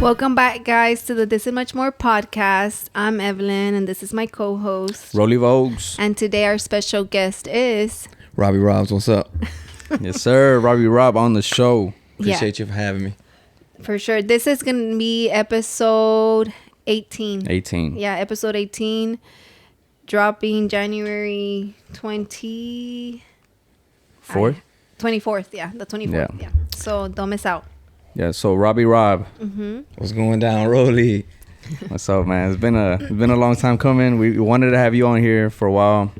Welcome back, guys, to the This and Much More podcast. I'm Evelyn, and this is my co-host, Rollie Vogues. And today our special guest is... Robbie Robs, what's up? Yes, sir. Robbie Rob on the show. Appreciate you for having me. For sure. This is going to be episode 18. 18. Yeah, episode 18. Dropping January 24th, yeah. The 24th, yeah. So don't miss out. Yeah, so Robbie Rob. Mm-hmm. What's going down, Rollie? What's up, man? It's been a long time coming. We wanted to have you on here for a while.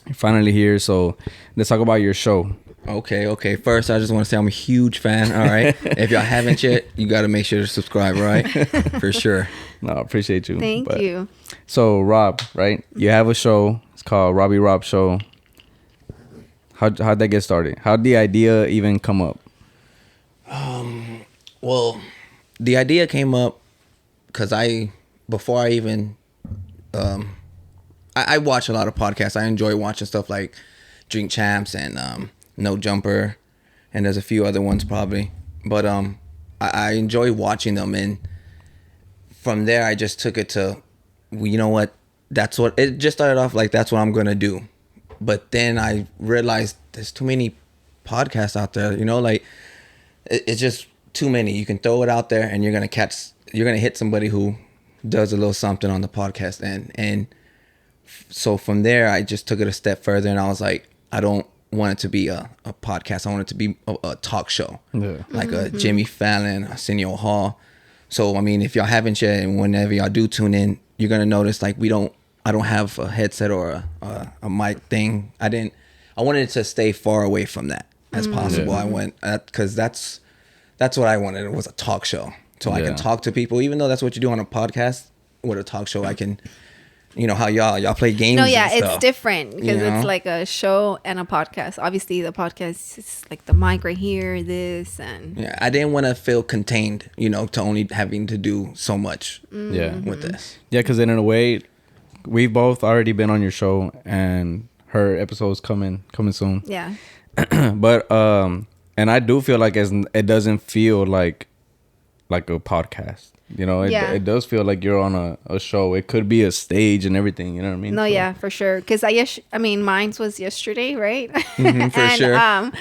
You're finally here, so let's talk about your show. Okay. First, I just want to say I'm a huge fan, all right? If y'all haven't yet, you got to make sure to subscribe, all right? For sure. No, I appreciate you. Thank you. So, Rob, right? You have a show. It's called Robbie Rob Show. How'd that get started? How'd the idea even come up? Well, the idea came up because before I even, I watch a lot of podcasts. I enjoy watching stuff like Drink Champs and No Jumper, and there's a few other ones probably. But I enjoy watching them, and from there I just took it to, well, you know what? That's what it just started off like. That's what I'm gonna do. But then I realized there's too many podcasts out there. You know, like it's just too many. You can throw it out there and you're gonna hit somebody who does a little something on the podcast, and so from there I just took it a step further, and I was like, I don't want it to be a podcast. I want it to be a talk show, like a Jimmy Fallon, Arsenio Hall. So I mean, if y'all haven't yet, and whenever y'all do tune in, you're gonna notice like I don't have a headset or a mic thing. I wanted it to stay far away from that as possible. I went because that's what I wanted. It was a talk show, so I can talk to people, even though that's what you do on a podcast. With a talk show, I can, you know how y'all play games. No, yeah, and it's different because it's like a show and a podcast. Obviously, the podcast is like the mic right here, this, and yeah, I didn't want to feel contained, to only having to do so much. With this. Yeah, because in a way, we've both already been on your show, and her episode's coming soon. Yeah. But and I do feel like it doesn't feel like a podcast. It does feel like you're on a show. It could be a stage and everything. You know what I mean? No, yeah, for sure. Because mine was yesterday, right? For sure.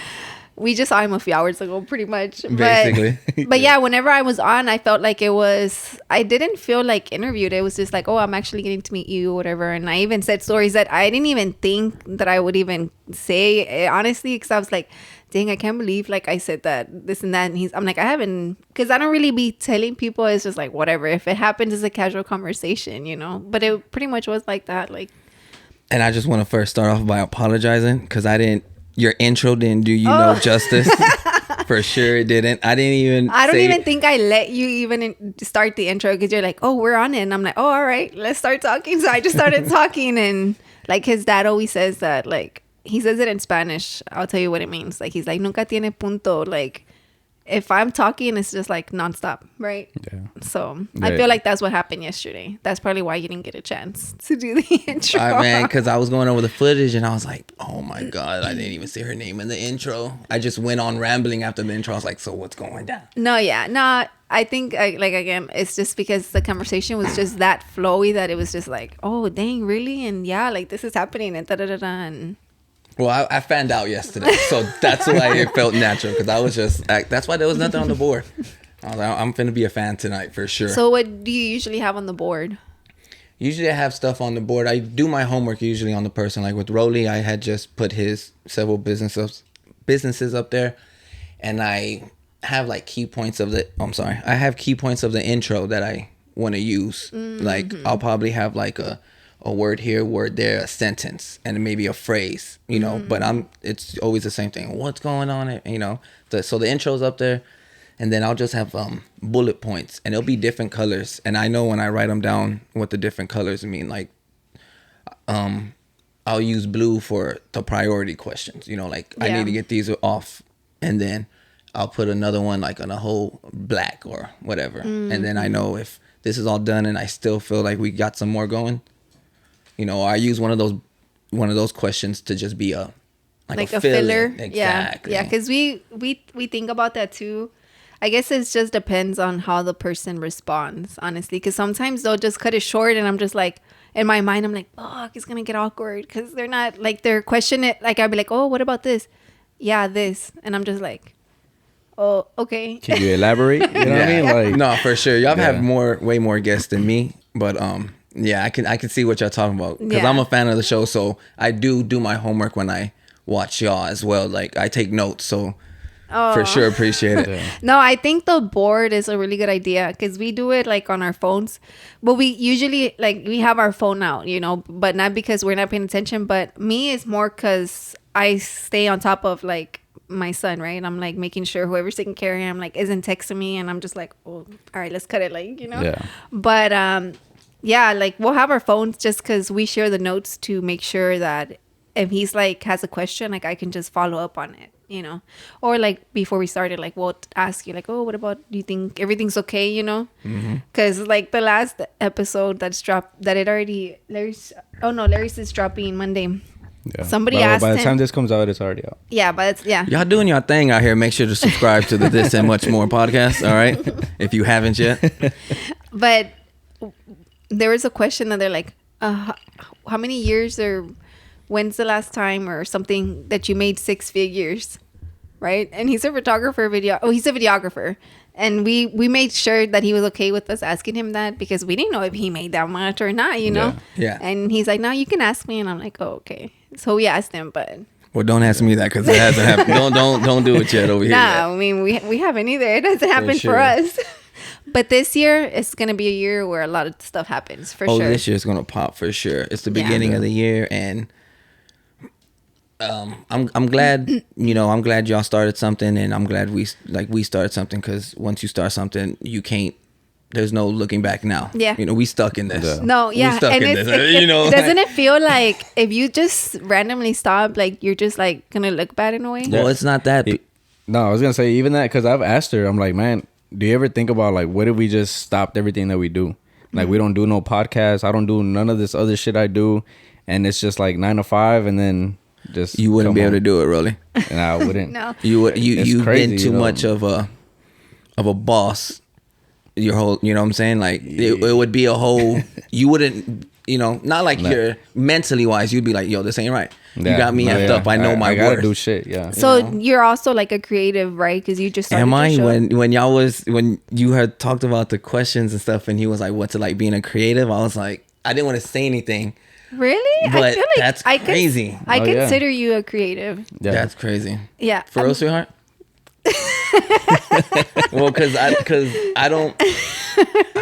We just saw him a few hours ago, pretty much. Basically. But yeah, whenever I was on, I felt like I didn't feel like interviewed. It was just like, oh, I'm actually getting to meet you or whatever. And I even said stories that I didn't even think that I would even say, honestly, because I was like, dang, I can't believe like I said that, this and that. And I'm like, I haven't, because I don't really be telling people. It's just like, whatever. If it happens, it's a casual conversation, But it pretty much was like that. Like, and I just want to first start off by apologizing because your intro didn't do you no justice. For sure it didn't. I don't even think I let you even start the intro because you're like, oh, we're on it. And I'm like, oh, all right, let's start talking. So I just started talking, and like his dad always says that, like, he says it in Spanish. I'll tell you what it means. Like, he's like, nunca tiene punto. Like, if I'm talking, it's just like nonstop, right? Yeah. So I feel like that's what happened yesterday. That's probably why you didn't get a chance to do the intro. Man, because I was going over the footage and I was like, oh my God, I didn't even say her name in the intro. I just went on rambling after the intro. I was like, so what's going down? No, yeah. No, I think, again, it's just because the conversation was just that flowy that it was just like, oh, dang, really? And yeah, like this is happening and da-da-da-da. And well, I found out yesterday, so that's why it felt natural, because I was just, that's why there was nothing on the board. I was like, I'm finna be a fan tonight for sure. So what do you usually have on the board? Usually I have stuff on the board. I do my homework usually on the person. Like with Rollie, I had just put his several businesses up there, and I have like key points of I have key points of the intro that I want to use. Mm-hmm. Like I'll probably have like a word here, word there, a sentence, and maybe a phrase, but it's always the same thing. What's going on? So the intro's up there, and then I'll just have bullet points, and it'll be different colors. And I know when I write them down what the different colors mean. Like, I'll use blue for the priority questions, I need to get these off, and then I'll put another one like on a whole black or whatever. Mm-hmm. And then I know if this is all done and I still feel like we got some more going, I use one of those questions to just be a filler. Exactly. Yeah, because we think about that too. I guess it just depends on how the person responds, honestly. Because sometimes they'll just cut it short, and I'm just like, in my mind, I'm like, fuck, it's gonna get awkward because they're not like they're questioning it. Like I'll be like, oh, what about this? Yeah, this, and I'm just like, oh, okay. Can you elaborate? You know what I mean? Like, no, for sure. Y'all have way more guests than me, but yeah, I can see what y'all talking about because I'm a fan of the show, so I do my homework when I watch y'all as well. Like I take notes, so. Oh. For sure, appreciate it. No, I think the board is a really good idea because we do it like on our phones, but we usually like we have our phone out, you know, but not because we're not paying attention. But me is more because I stay on top of like my son, right? I'm like making sure whoever's taking care of him like isn't texting me, and I'm just like, oh, all right, let's cut it, like, you know. Yeah. But yeah, like we'll have our phones just because we share the notes to make sure that if he's like has a question, like I can just follow up on it. You know, or like before we started, like we'll ask you like, oh, what about, do you think everything's okay, you know? Because like the last episode that's dropped, that it already, Larry's is dropping Monday. Yeah. Somebody asked by the him, time this comes out, it's already out. Yeah, but it's, yeah. Y'all doing your thing out here. Make sure to subscribe to the This and Much More podcast, all right? If you haven't yet. But there was a question that they're like, how many years or when's the last time or something that you made 6 figures, right? And he's a photographer, he's a videographer. And we made sure that he was okay with us asking him that because we didn't know if he made that much or not, you know? Yeah. And he's like, no, you can ask me. And I'm like, oh, okay. So we asked him, but... Well, don't ask me that because it hasn't happened. Don't do it yet over here. Nah, I mean, we haven't either. It doesn't happen for us. But this year, it's going to be a year where a lot of stuff happens, for sure. Oh, this year's going to pop for sure. It's the beginning of the year, and... I'm glad, you know, I'm glad y'all started something, and I'm glad we started something because once you start something, there's no looking back now. Yeah. You know, we stuck in this. No, yeah. We stuck in this. You know, doesn't it feel like if you just randomly stop, like you're just like going to look bad in a way? Well, it's not that. No, I was going to say even that because I've asked her, I'm like, man, do you ever think about like, what if we just stopped everything that we do? Like we don't do no podcasts. I don't do none of this other shit I do. And it's just like 9 to 5 and then... Just you wouldn't be able to do it, Rollie. And I wouldn't. No. You've been too much of a boss your whole, you know what I'm saying? Like it would be a whole, you wouldn't, you know, not like you're mentally wise, you'd be like, yo, this ain't right. Yeah. You got me effed up. I know my worth. I gotta do shit. Yeah. So you're also like a creative, right? Because you just started your show. when you had talked about the questions and stuff, and he was like, what's it like being a creative? I was like, I didn't want to say anything. Really? But I feel like that's crazy. I consider you a creative. Yeah. That's crazy. Yeah. For real, sweetheart? Well, because I don't...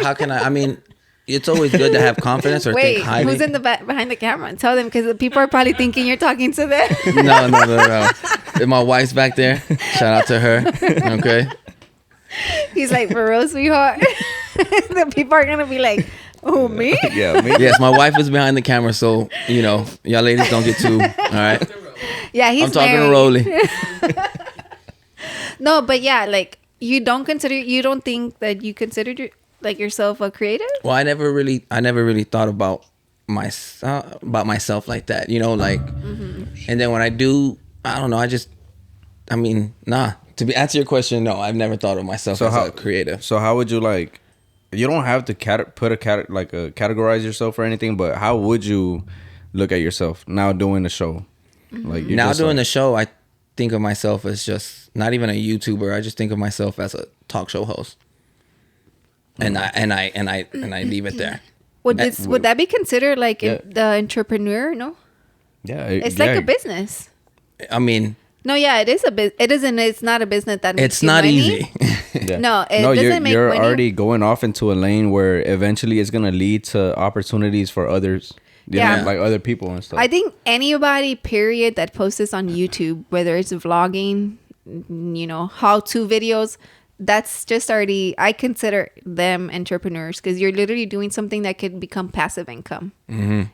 How can I mean, it's always good to have confidence or think highly. Who's in the back behind the camera? Tell them because people are probably thinking you're talking to them. No. My wife's back there. Shout out to her. Okay. He's like, for real, sweetheart? The people are going to be like... Oh, me? Yeah, me. Yes, my wife is behind the camera, so, you know, y'all ladies don't get too, all right? Yeah, I'm talking to Rollie. No, but yeah, like, you don't think that you considered yourself a creative? Well, I never really thought about myself like that, you know, like, and then when I do, I don't know, to answer your question, no, I've never thought of myself as a creative. So how would you like... You don't have to categorize yourself or anything, but how would you look at yourself now doing the show? Like now doing the show, I think of myself as just not even a YouTuber. I just think of myself as a talk show host, and I leave it there. Would that be considered like the entrepreneur? No. Yeah, it's like a business. I mean. No, yeah, it is a business. It isn't. It's not a business that makes you money. Easy. Yeah. No, it doesn't make you're money. already going off into a lane where eventually it's gonna lead to opportunities for others. You know, like other people and stuff. I think anybody, period, that posts this on YouTube, whether it's vlogging, you know, how-to videos, that's just already. I consider them entrepreneurs because you're literally doing something that could become passive income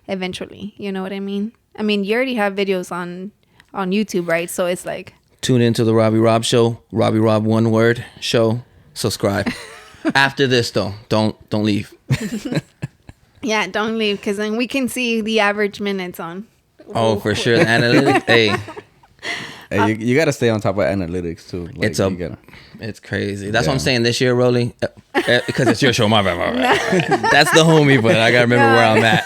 eventually. You know what I mean? I mean, you already have videos on YouTube, right? So it's like... Tune into the Robbie Rob Show. Robbie Rob, one word, show. Subscribe. After this, though, don't leave. Yeah, don't leave, because then we can see the average minutes on. Oh, for sure. The analytics, hey. Hey, you got to stay on top of analytics too. Like, it's crazy. That's what I'm saying this year, Rollie, because it's your show. My bad. That's the homie, but I gotta remember where I'm at.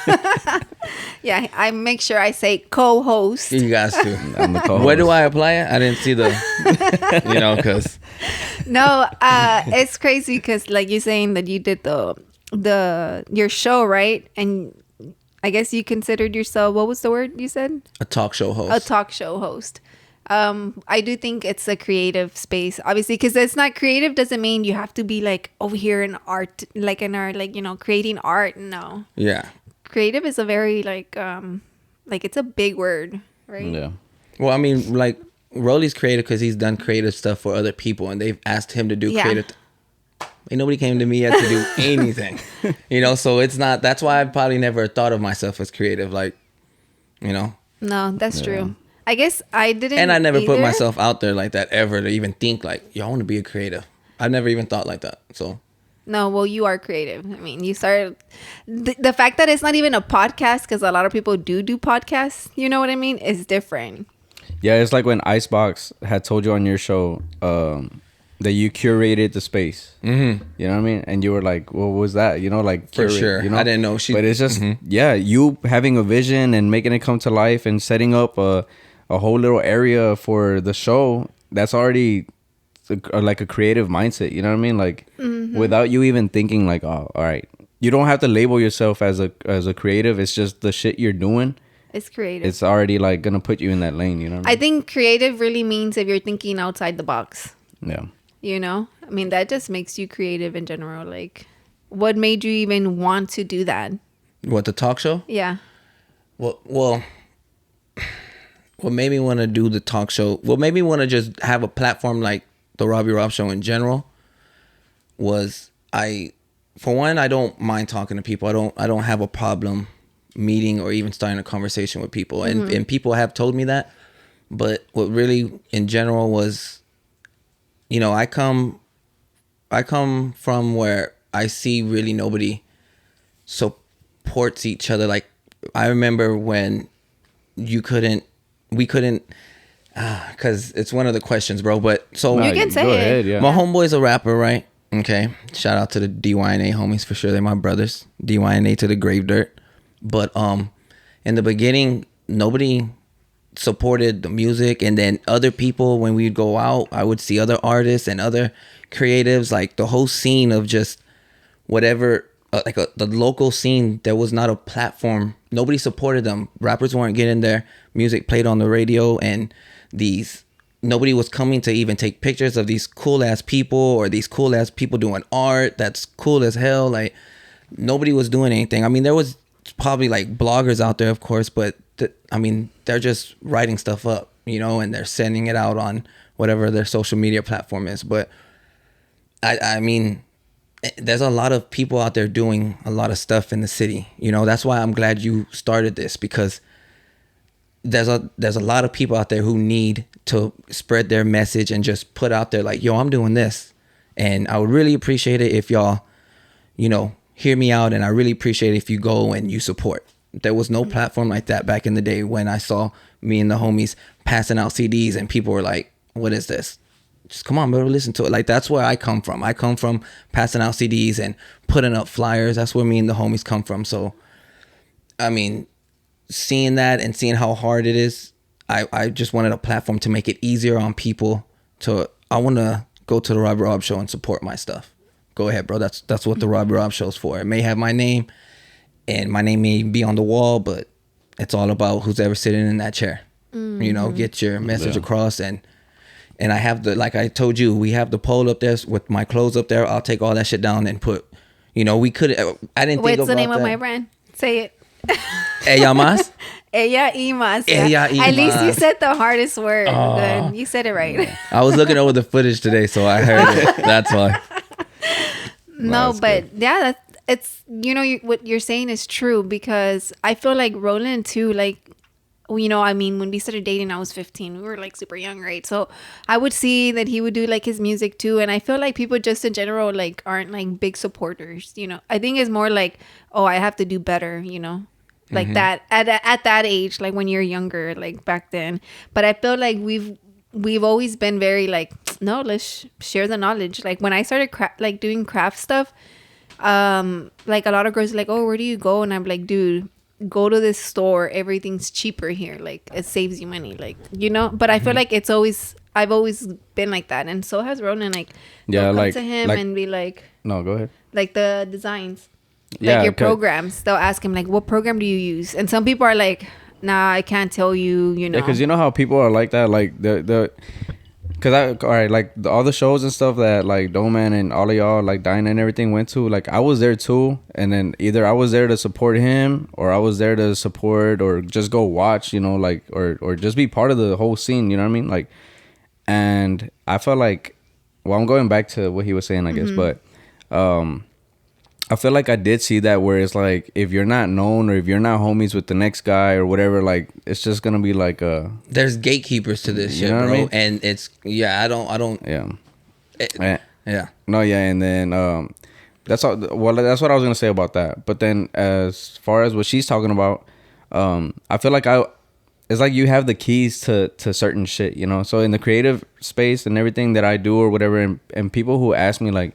Yeah, I make sure I say co-host. You guys to. I'm the co-host. Where do I apply it? I didn't see the, because. No, it's crazy because like you're saying that you did your show, right? And I guess you considered yourself, what was the word you said? A talk show host. A talk show host. I do think it's a creative space, obviously, because it's not creative doesn't mean you have to be like over here in art, like in art, like, creating art. No. Yeah. Creative is a very like it's a big word, right? Yeah. Well, I mean, like Rollie's creative because he's done creative stuff for other people, and they've asked him to do creative. Ain't nobody came to me yet to do anything, So it's not. That's why I probably never thought of myself as creative, like, No, that's true. I guess I didn't. And I never put myself out there like that ever to even think like, I want to be a creative. I've never even thought like that. So. No, well, you are creative. I mean, you started the fact that it's not even a podcast, because a lot of people do podcasts. You know what I mean? Is different. Yeah, it's like when Icebox had told you on your show that you curated the space. Mm-hmm. You know what I mean? And you were like, "What was that?" Like for sure. I didn't know But it's just you having a vision and making it come to life and setting up a whole little area for the show. That's already like a creative mindset, you know what I mean? Like without you even thinking like, oh, all right, you don't have to label yourself as a creative. It's just the shit you're doing. It's creative. It's already like gonna put you in that lane, you know what I mean? I think creative really means if you're thinking outside the box. Yeah. I mean, that just makes you creative in general. Like, what made you even want to do that? What, the talk show? Yeah. Well, what made me want to do the talk show? What made me want to just have a platform like the Robbie Rob Show in general was for one, I don't mind talking to people. I don't have a problem meeting or even starting a conversation with people. And people have told me that. But what really in general was, I come from where I see really nobody supports each other. Like, I remember when we couldn't, because it's one of the questions, bro. But so you can say it. Ahead, yeah. My homeboy's a rapper, right? Okay. Shout out to the DYNA homies for sure. They're my brothers. DYNA to the grave dirt. But in the beginning, nobody supported the music, and then other people, when we'd go out, I would see other artists and other creatives, like the whole scene of just whatever, the local scene. There was not a platform. Nobody supported them. Rappers weren't getting their music played on the radio, and nobody was coming to even take pictures of these cool ass people or these cool ass people doing art that's cool as hell. Like, nobody was doing anything. I mean, there was probably like bloggers out there, of course, but they're just writing stuff up, and they're sending it out on whatever their social media platform is. But I mean, there's a lot of people out there doing a lot of stuff in the city. That's why I'm glad you started this, because there's a lot of people out there who need to spread their message and just put out there like, yo, I'm doing this. And I would really appreciate it if y'all, hear me out. And I really appreciate it if you go and you support. There was no platform like that back in the day when I saw me and the homies passing out CDs and people were like, what is this? Just come on, bro, listen to it. Like, that's where I come from. I come from passing out CDs and putting up flyers. That's where me and the homies come from. So, I mean, seeing that and seeing how hard it is, I just wanted a platform to make it easier on people I want to go to the Robbie Rob Show and support my stuff. Go ahead, bro. That's what the Robbie Rob Show's for. It may have my name, and my name may be on the wall, but it's all about who's ever sitting in that chair. Get your message across. And I have like I told you, we have the pole up there with my clothes up there. I'll take all that shit down and put, I didn't think about that. What's the name of my brand? Say it. Ella más. Ella y más. Ella y At least you más. said the hardest word. Good. You said it right. I was looking over the footage today, so I heard it. That's why. No, but good. Yeah, it's what you're saying is true, because I feel like Roland too, like, when we started dating, I was 15. We were like super young, right? So I would see that he would do like his music too, and I feel like people just in general like aren't like big supporters. I think it's more like, oh, I have to do better, like that at that age, like when you're younger, like back then. But I feel like we've we've always been very like, no, let's share the knowledge. Like when I started doing craft stuff, like a lot of girls are like, oh, where do you go? And I'm like, dude, go to this store. Everything's cheaper here. Like it saves you money. Like, you know, but I feel like I've always been like that. And so has Ronan. Like, yeah, come like to him and be like, no, go ahead. Like the designs, Yeah, like your programs. They'll ask him like, what program do you use? And some people are like, nah, I can't tell you, you know. Yeah, because you know how people are like that, like all right, like all the shows and stuff that like Doman and all of y'all, like Dinah and everything went to, like I was there too, and then either I was there to support him or I was there to support or just go watch, you know, like or just be part of the whole scene, you know what I mean? Like, and I felt like, well, I'm going back to what he was saying, I guess, but I feel like I did see that where it's like if you're not known or if you're not homies with the next guy or whatever, like it's just gonna be like there's gatekeepers to this shit, bro. I mean? And it's I don't yeah. No, yeah, and then that's all. Well, that's what I was gonna say about that. But then as far as what she's talking about, I feel like it's like you have the keys to certain shit, you know. So in the creative space and everything that I do or whatever, and people who ask me like.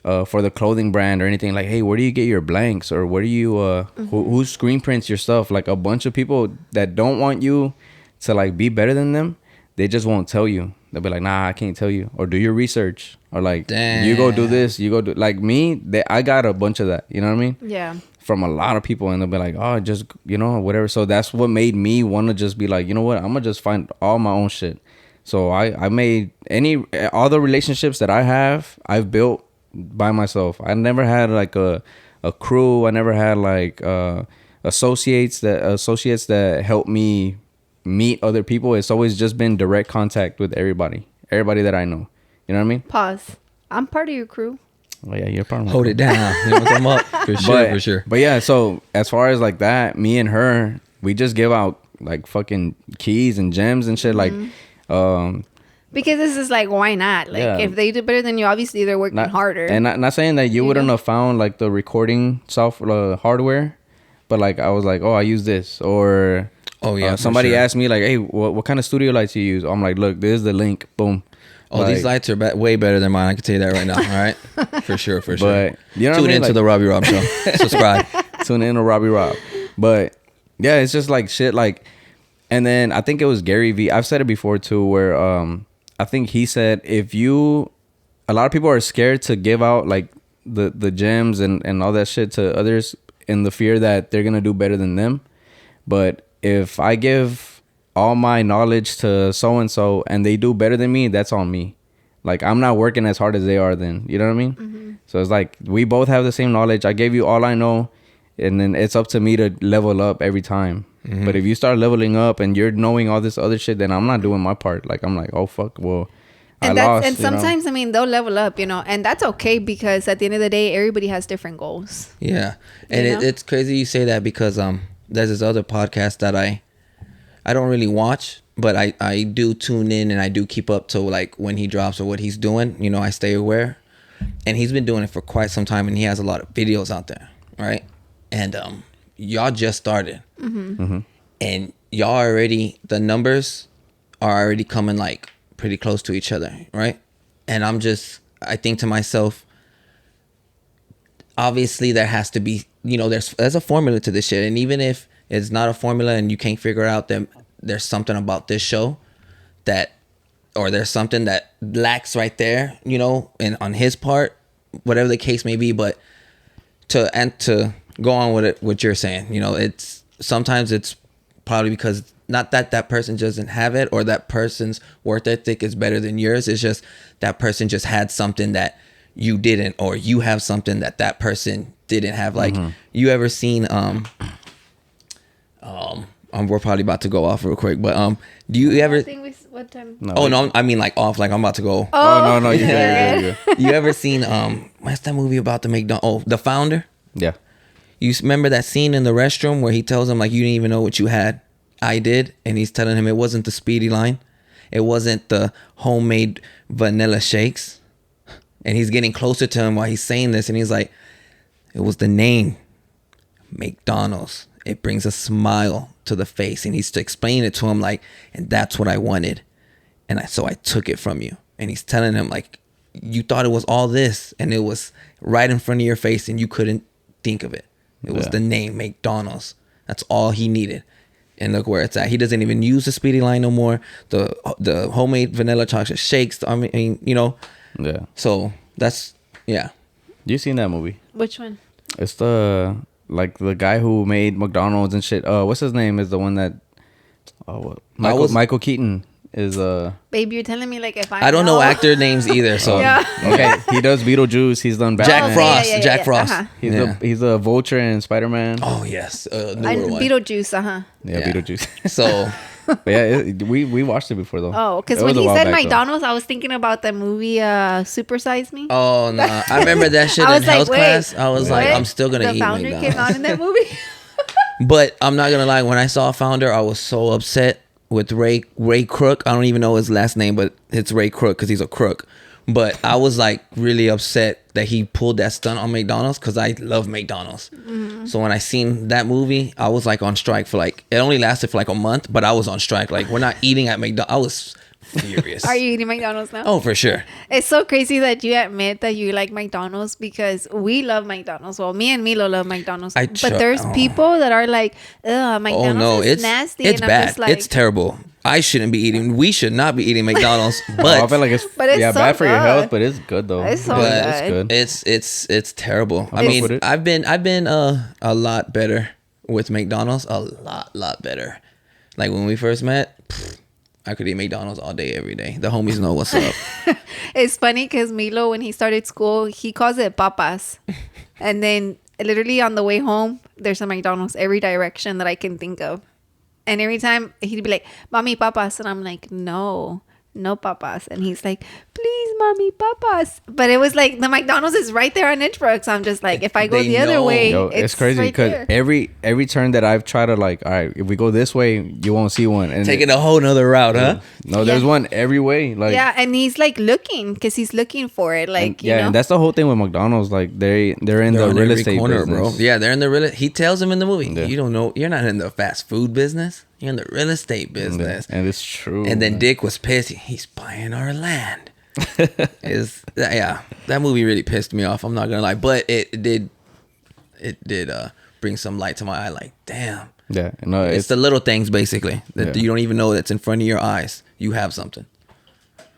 For the clothing brand or anything, like, hey, where do you get your blanks, or where do you who screen prints your stuff? Like a bunch of people that don't want you to like be better than them, they just won't tell you. They'll be like, nah, I can't tell you, or do your research, or like, damn, you go do this, you go do, like me, I got a bunch of that, you know what I mean? Yeah, from a lot of people, and they'll be like, oh, just, you know, whatever. So that's what made me want to just be like, you know what, I'm gonna just find all my own shit. So I made all the relationships that I have, I've built by myself. I never had like a crew. I never had like associates that help me meet other people. It's always just been direct contact with everybody that I know. You know what I mean? Pause. I'm part of your crew. Oh yeah, you're part of my Hold crew. it down. You know what I'm up for sure. But yeah, so as far as like that, me and her, we just give out like fucking keys and gems and shit. Like because this is like, why not? Like, if they do better than you, obviously they're working harder. And not saying that you wouldn't have found like the recording software, hardware, but like I was like, oh, I use this, or somebody asked me like, hey, what kind of studio lights you use? I'm like, look, there's the link, boom. Oh, like, these lights are way better than mine. I can tell you that right now. All right, for sure. But you know, tune into like, the Robbie Rob Show. Subscribe. Tune in to Robbie Rob. But yeah, it's just like shit. Like, and then I think it was Gary V. I've said it before too, where I think he said a lot of people are scared to give out like the gems and all that shit to others in the fear that they're gonna do better than them. But if I give all my knowledge to so and so and they do better than me, that's on me. Like I'm not working as hard as they are then. You know what I mean? Mm-hmm. So it's like we both have the same knowledge. I gave you all I know, and then it's up to me to level up every time. Mm-hmm. But if you start leveling up and you're knowing all this other shit, then I'm not doing my part. Like I'm like, oh fuck, well, I lost. And sometimes, I mean, they'll level up, you know, and that's okay because at the end of the day, everybody has different goals. Yeah, and it's crazy you say that because there's this other podcast that I don't really watch, but I do tune in and I do keep up to like when he drops or what he's doing. You know, I stay aware, and he's been doing it for quite some time, and he has a lot of videos out there, right? And y'all just started, and y'all already, the numbers are already coming like pretty close to each other, right? And I think to myself, obviously there has to be, you know, there's a formula to this shit, and even if it's not a formula and you can't figure it out, then there's something about this show or there's something that lacks right there, you know, and on his part, whatever the case may be. But to go on with it, what you're saying, you know, sometimes it's probably because not that person doesn't have it or that person's work ethic is better than yours. It's just that person just had something that you didn't, or you have something that person didn't have. Like, you ever seen we're probably about to go off real quick, but do you ever? What time? No, oh no, I mean like off. Like I'm about to go. Oh no, you're good. You ever seen what's that movie about the McDonald's? Oh, The Founder. Yeah. You remember that scene in the restroom where he tells him like, you didn't even know what you had. I did, and he's telling him it wasn't the Speedy line, it wasn't the homemade vanilla shakes, and he's getting closer to him while he's saying this, and he's like, it was the name, McDonald's. It brings a smile to the face, and he's explaining it to him like, and that's what I wanted. so I took it from you. And he's telling him, like, you thought it was all this, and it was right in front of your face, and you couldn't think of it. It was the name McDonald's. That's all he needed. And look where it's at. He doesn't even use the Speedy line no more. The homemade vanilla chocolate shakes. I mean, you know. Yeah. So that's, yeah. You seen that movie? Which one? It's the guy who made McDonald's and shit. What's his name? Is the one that Michael Keaton is Babe, you're telling me like if I don't know actor names either. So okay, he does Beetlejuice. He's done Batman. Jack Frost. Uh-huh. He's a vulture in Spider-Man. Oh yes, Beetlejuice. Yeah, Beetlejuice. So. But yeah, we watched it before though. Oh, because when he said McDonald's, I was thinking about the movie Super Size Me. Oh no, I remember that shit in health class. I was like, I'm still gonna eat McDonald's. The founder came out in that movie. But I'm not gonna lie, when I saw Founder, I was so upset with Ray Kroc. I don't even know his last name, but it's Ray Kroc because he's a crook. But I was like really upset that he pulled that stunt on McDonald's because I love McDonald's. Mm-hmm. So when I seen that movie, I was like on strike for like, it only lasted for like a month, but I was on strike. Like, we're not eating at McDonald's. I was furious. Are you eating McDonald's now? Oh, for sure. It's so crazy that you admit that you like McDonald's because we love McDonald's. Well, me and Milo love McDonald's. But there's people that are like, ugh, McDonald's is nasty. It's bad. It's terrible. I shouldn't be eating. We should not be eating McDonald's. But I feel like it's so bad for your health, but it's good though. It's so good. It's good. It's terrible. I mean, I've been a lot better with McDonald's. A lot better. Like when we first met, I could eat McDonald's all day, every day. The homies know what's up. It's funny because Milo, when he started school, he calls it papas, and then literally on the way home, there's a McDonald's every direction that I can think of. And every time he'd be like, "Mommy, papas," and I'm like, "No papas." And he's like, "Please, mommy, papas." But it was like the McDonald's is right there on Inchbrook, so I'm just like, if I go the other way, it's crazy because right every turn that I've tried to like, all right, if we go this way, you won't see one. And taking a whole nother route, huh? No, there's one every way. Like, yeah, and he's like looking because he's looking for it. Like, you know? And that's the whole thing with McDonald's. Like they're in the real estate corner, business, bro. Yeah, they're in the real. He tells him in the movie, you don't know, you're not in the fast food business. You're in the real estate business. And it's true. And then Dick was pissed. He's buying our land. That movie really pissed me off. I'm not gonna lie, but it did bring some light to my eye. Like, damn. Yeah, no, it's the little things basically that you don't even know that's in front of your eyes. You have something.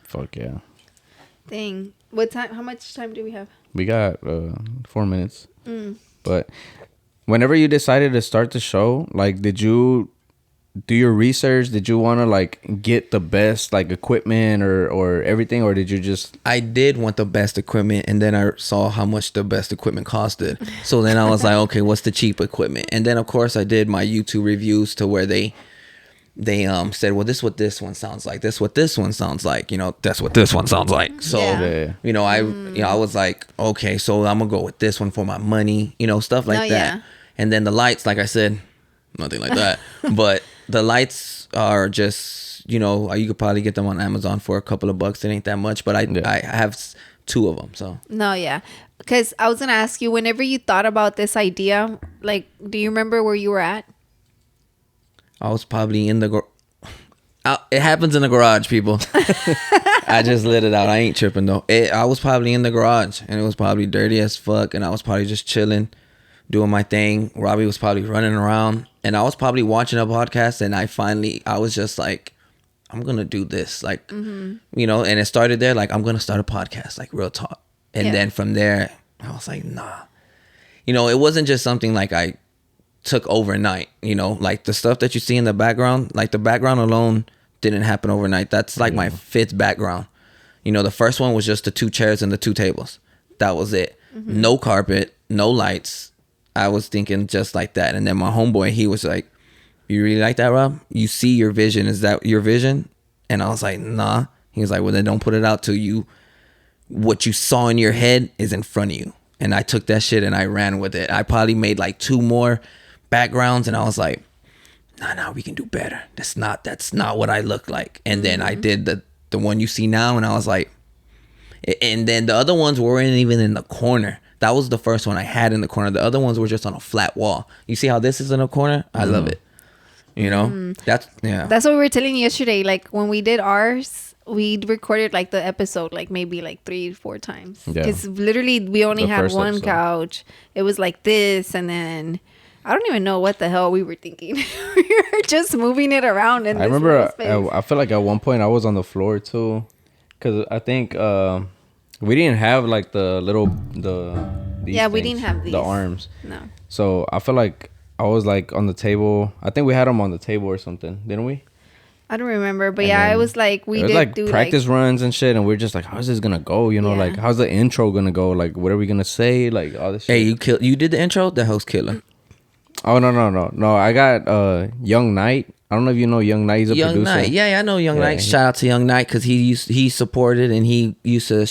Fuck yeah. Dang. What time? How much time do we have? We got 4 minutes. But whenever you decided to start the show, like, did you do your research? Did you want to like get the best like equipment or everything, or did you just? I did want the best equipment, and then I saw how much the best equipment costed. So then I was like, okay, what's the cheap equipment? And then of course I did my YouTube reviews to where they said, well, this is what this one sounds like. This is what this one sounds like. You know, that's what this one sounds like. So you know, I was like, okay, so I'm gonna go with this one for my money. You know, stuff like that. Yeah. And then the lights, like I said, nothing like that, but. The lights are just, you know, you could probably get them on Amazon for a couple of bucks. It ain't that much, but I have 2 of them. So because I was gonna ask you, whenever you thought about this idea, like, do you remember where you were at? I was probably in the it happens in the garage, people. I just lit it out. I ain't tripping though. I was probably in the garage, and it was probably dirty as fuck, and I was probably just chilling, doing my thing. Robbie was probably running around. And I was probably watching a podcast, and I was just like, I'm going to do this. Like, you know, and it started there. Like, I'm going to start a podcast, like real talk. And then from there, I was like, nah. You know, it wasn't just something like I took overnight, you know, like the stuff that you see in the background, like the background alone didn't happen overnight. That's like my 5th background. You know, the first one was just the 2 chairs and the 2 tables. That was it. No carpet, no lights. I was thinking just like that. And then my homeboy, he was like, you really like that, Rob? You see your vision. Is that your vision? And I was like, nah. He was like, well, then don't put it out till what you saw in your head is in front of you. And I took that shit and I ran with it. I probably made like 2 more backgrounds, and I was like, nah, we can do better. That's not what I look like. And then I did the one you see now, and I was like, and then the other ones weren't even in the corner. That was the first one I had in the corner. The other ones were just on a flat wall. You see how this is in a corner? I love it. You know? That's what we were telling you yesterday. Like when we did ours, we recorded like the episode like maybe like 3-4 times. Yeah. Because literally we only The had first one episode. couch. It was like this, and then I don't even know what the hell we were thinking. We were just moving it around. In I this remember. little space. I feel like at one point I was on the floor too, because I think we didn't have like the little these Yeah, we things, didn't have these. the arms. No. So I feel like I was like on the table. I think we had them on the table or something, didn't we? I don't remember, but And yeah, then it was like it was like practice runs and shit, and we're just like, how's this gonna go? You know, Yeah. like how's the intro gonna go? Like what are we gonna say? Like all this shit. Hey, you did the intro? The host killer. Oh no! I got Young Knight. I don't know if you know Young Knight. He's a Young producer. Knight. Yeah, I know Young Knight. Shout out to Young Knight because he supported and he used to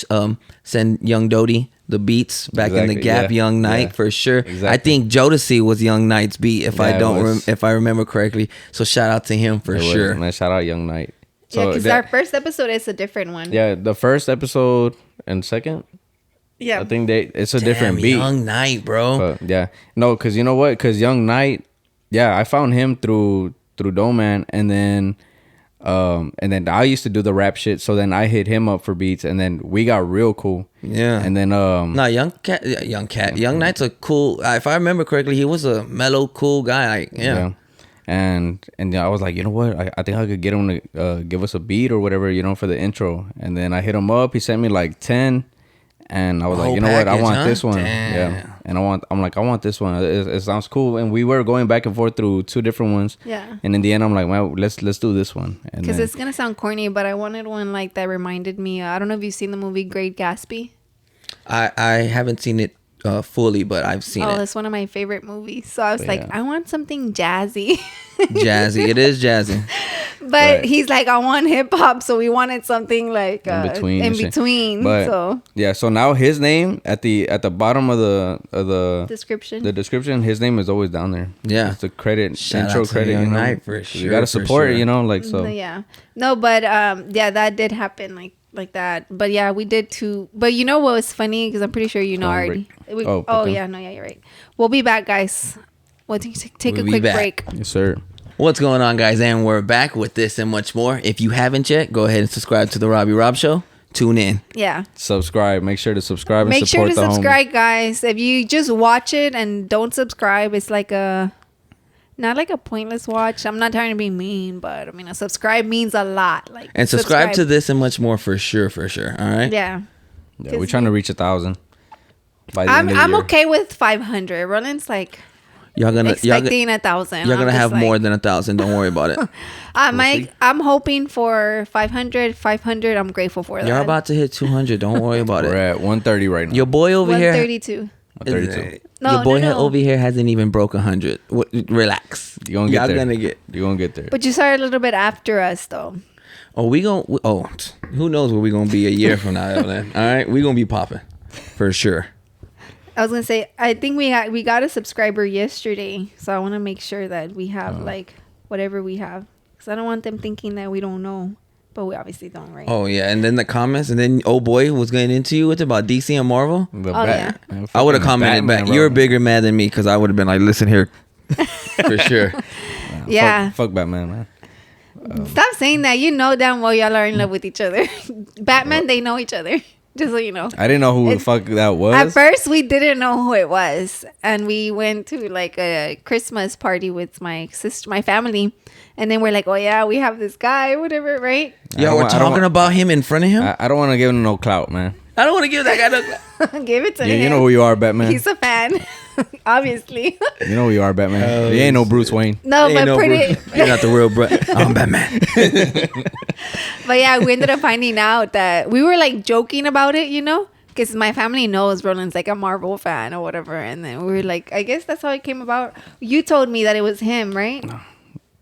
send Young Doty the beats back in the Exactly, Gap. yeah. Young Knight Yeah. for sure. Exactly. I think Jodeci was Young Knight's beat if Yeah, I it don't was. if I remember correctly. So shout out to him for It was, sure. man, shout out Young Knight. Yeah, because that- our first episode is a different one. yeah, the first episode and second, Yeah. I think it's a different beat. Young Knight, bro. But yeah, no, because you know what? Because Young Knight, yeah, I found him through Doman, and then I used to do the rap shit. So then I hit him up for beats, and then we got real cool. Yeah. And then No, Young Knight's a cool. If I remember correctly, he was a mellow, cool guy. Like, yeah. And I was like, you know what? I think I could get him to give us a beat or whatever, you know, for the intro. And then I hit him up. He sent me like 10. And I was like, Whole you know what? I package, want huh? this one. Damn. Yeah. And I want this one. It sounds cool. And we were going back and forth through 2 different ones. Yeah. And in the end, I'm like, well, let's do this one. Because it's going to sound corny, but I wanted one like that reminded me. I don't know if you've seen the movie Great Gatsby. I haven't seen it fully, but I've seen it. That's one of my favorite movies. So I was But like, yeah. I want something jazzy. Jazzy. It is jazzy. But Right. he's like, I want hip hop. So we wanted something like in between. In and shit. between. But So yeah, so now his name at the bottom of the description. the description, his name is always down there. Yeah. It's the credit, Shout intro out to credit, Young you know. Knight for You sure, gotta for support it, sure. you know, like so. Yeah. No, but yeah, that did happen like that. But yeah, we did too. But you know what was funny? Because I'm pretty sure you know Come on, already. break. But then- Yeah, no, yeah, you're right. We'll be back, guys. We'll take a We'll be quick back. break. Yes, sir. What's going on, guys? And we're back with this and much more. If you haven't yet, go ahead and subscribe to the Robbie Rob Show. Tune in. Yeah. Subscribe. Make sure to subscribe and Make sure support to the homie. subscribe, guys. If you just watch it and don't subscribe, it's like not like a pointless watch. I'm not trying to be mean, but I mean, a subscribe means a lot. Like And subscribe to this and much more for sure. All right? Yeah. Yeah, we're trying to reach 1,000 by the end of the I'm year. okay with 500. Roland's like Y'all gonna expecting 1,000. You're I'm gonna just have like, more than 1,000. Don't worry about it. I'm hoping for 500. 500. I'm grateful for that. You're about to hit 200. Don't worry about We're it. at 130 right now. Your boy over here. 132. 132. No, Your boy no. over here hasn't even broke 100. Relax. You gonna get Y'all there. gonna get. You gonna get there. But you started a little bit after us, though. Oh, who knows where we gonna be a year from now, Evelyn? All right, we gonna be popping for sure. I was gonna say, I think we got a subscriber yesterday, so I want to make sure that we have like whatever we have, because I don't want them thinking that we don't know, but we obviously don't, right? Oh yeah, and then the comments, and then old boy was getting into you with about DC and Marvel. yeah. Man, I would have fucking commented Batman, back. bro. You're a bigger man than me because I would have been like, listen here, for sure. Yeah. Fuck Batman, man. Stop saying that. You know damn well y'all are in love with each other. Batman, they know each other. Just so you know. I didn't know who the It- fuck that was. At first, we didn't know who it was, and we went to like a Christmas party with my sister, my family, and then we're like, "Oh yeah, we have this guy, whatever, right?" Yo, we're talking about him in front of him. I don't want to give him no clout, man. I don't want to give that guy no. Give it to You, him. you know who you are, Batman. He's a fan, obviously. You know who you are, Batman. You ain't no Bruce Wayne. No, Ain't but no pretty. Bruce. You're not the real bro. I'm Batman. But yeah, we ended up finding out that we were like joking about it, you know, because my family knows Roland's like a Marvel fan or whatever, and then we were like, I guess that's how it came about. You told me that it was him, right?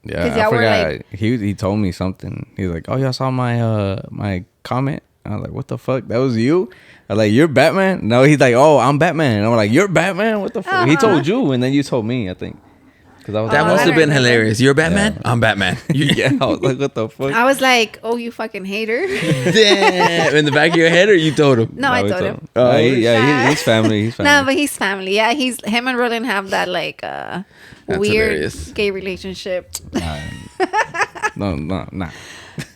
Yeah, 'Cause I y'all were forgot. like- He told me something. He's like, "Oh, y'all saw my my comment." I was like, "What the fuck? That was you?" I was like, "You're Batman?" No, he's like, "Oh, I'm Batman." And I'm like, "You're Batman? What the fuck?" He told you, and then you told me. I think because I was That Oh, must I have don't been remember. hilarious. You're Batman. I'm Batman. yeah. I was like, "What the fuck?" I was like, oh, you fucking hater. Damn. In the back of your head, or you told him? No, I we told him. Oh, Nah. he's family. He's family. No, but he's family. Yeah, him and Roland have that like weird hilarious. gay relationship. No, nah.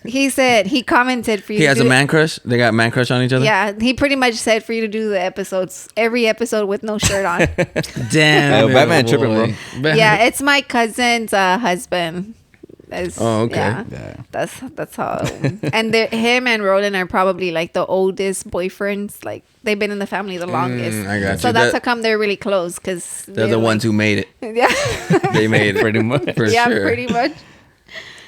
He said he commented for you. He has a man crush. They got man crush on each other. Yeah, he pretty much said for you to do the episodes, every episode with no shirt on. Damn, Batman tripping, bro. Yeah, it's my cousin's husband. Okay. Yeah. That's how. And him and Roland are probably like the oldest boyfriends. Like they've been in the family the longest. I got you. So that's how come they're really close, because they're the ones who made it. Yeah. They made it Pretty much. for Yeah, sure. pretty much.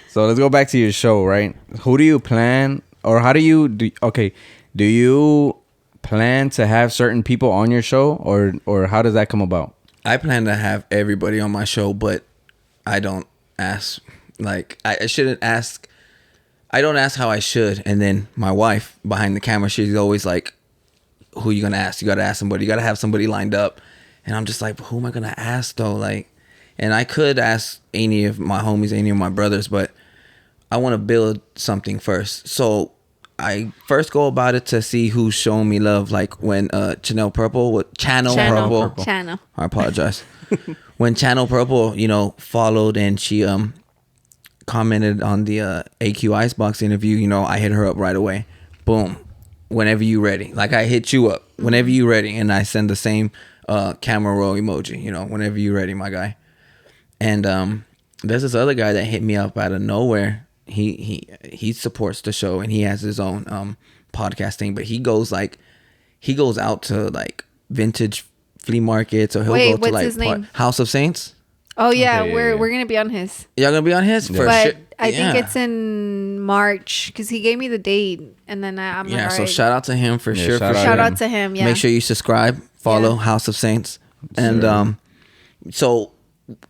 So let's go back to your show, right? Who do you plan, or how do you do? Okay, do you plan to have certain people on your show, or how does that come about? I plan to have everybody on my show, but I don't ask. Like I shouldn't ask. I don't ask how I should, and then my wife behind the camera, she's always like, "Who you gonna ask? You gotta ask somebody. You gotta have somebody lined up." And I'm just like, "Who am I gonna ask though?" Like, and I could ask any of my homies, any of my brothers, but I want to build something first. So I first go about it to see who's showing me love. Like when Channel Purple. I apologize. When Channel Purple, followed and she commented on the AQ Icebox interview, I hit her up right away. Boom. Whenever you ready. Like I hit you up. Whenever you ready. And I send the same camera roll emoji, whenever you ready, my guy. And there's this other guy that hit me up out of nowhere. He supports the show and he has his own podcasting, but he goes out to like vintage flea markets, or he'll go to what's like his name? House of Saints. Oh yeah, Okay, we're gonna be on his. Y'all gonna be on his for But sure. I think it's in March, because he gave me the date, and then I'm yeah. like, So all right. shout out to him for sure. Shout out to him. Yeah. Make sure you subscribe, follow Yeah. House of Saints, and so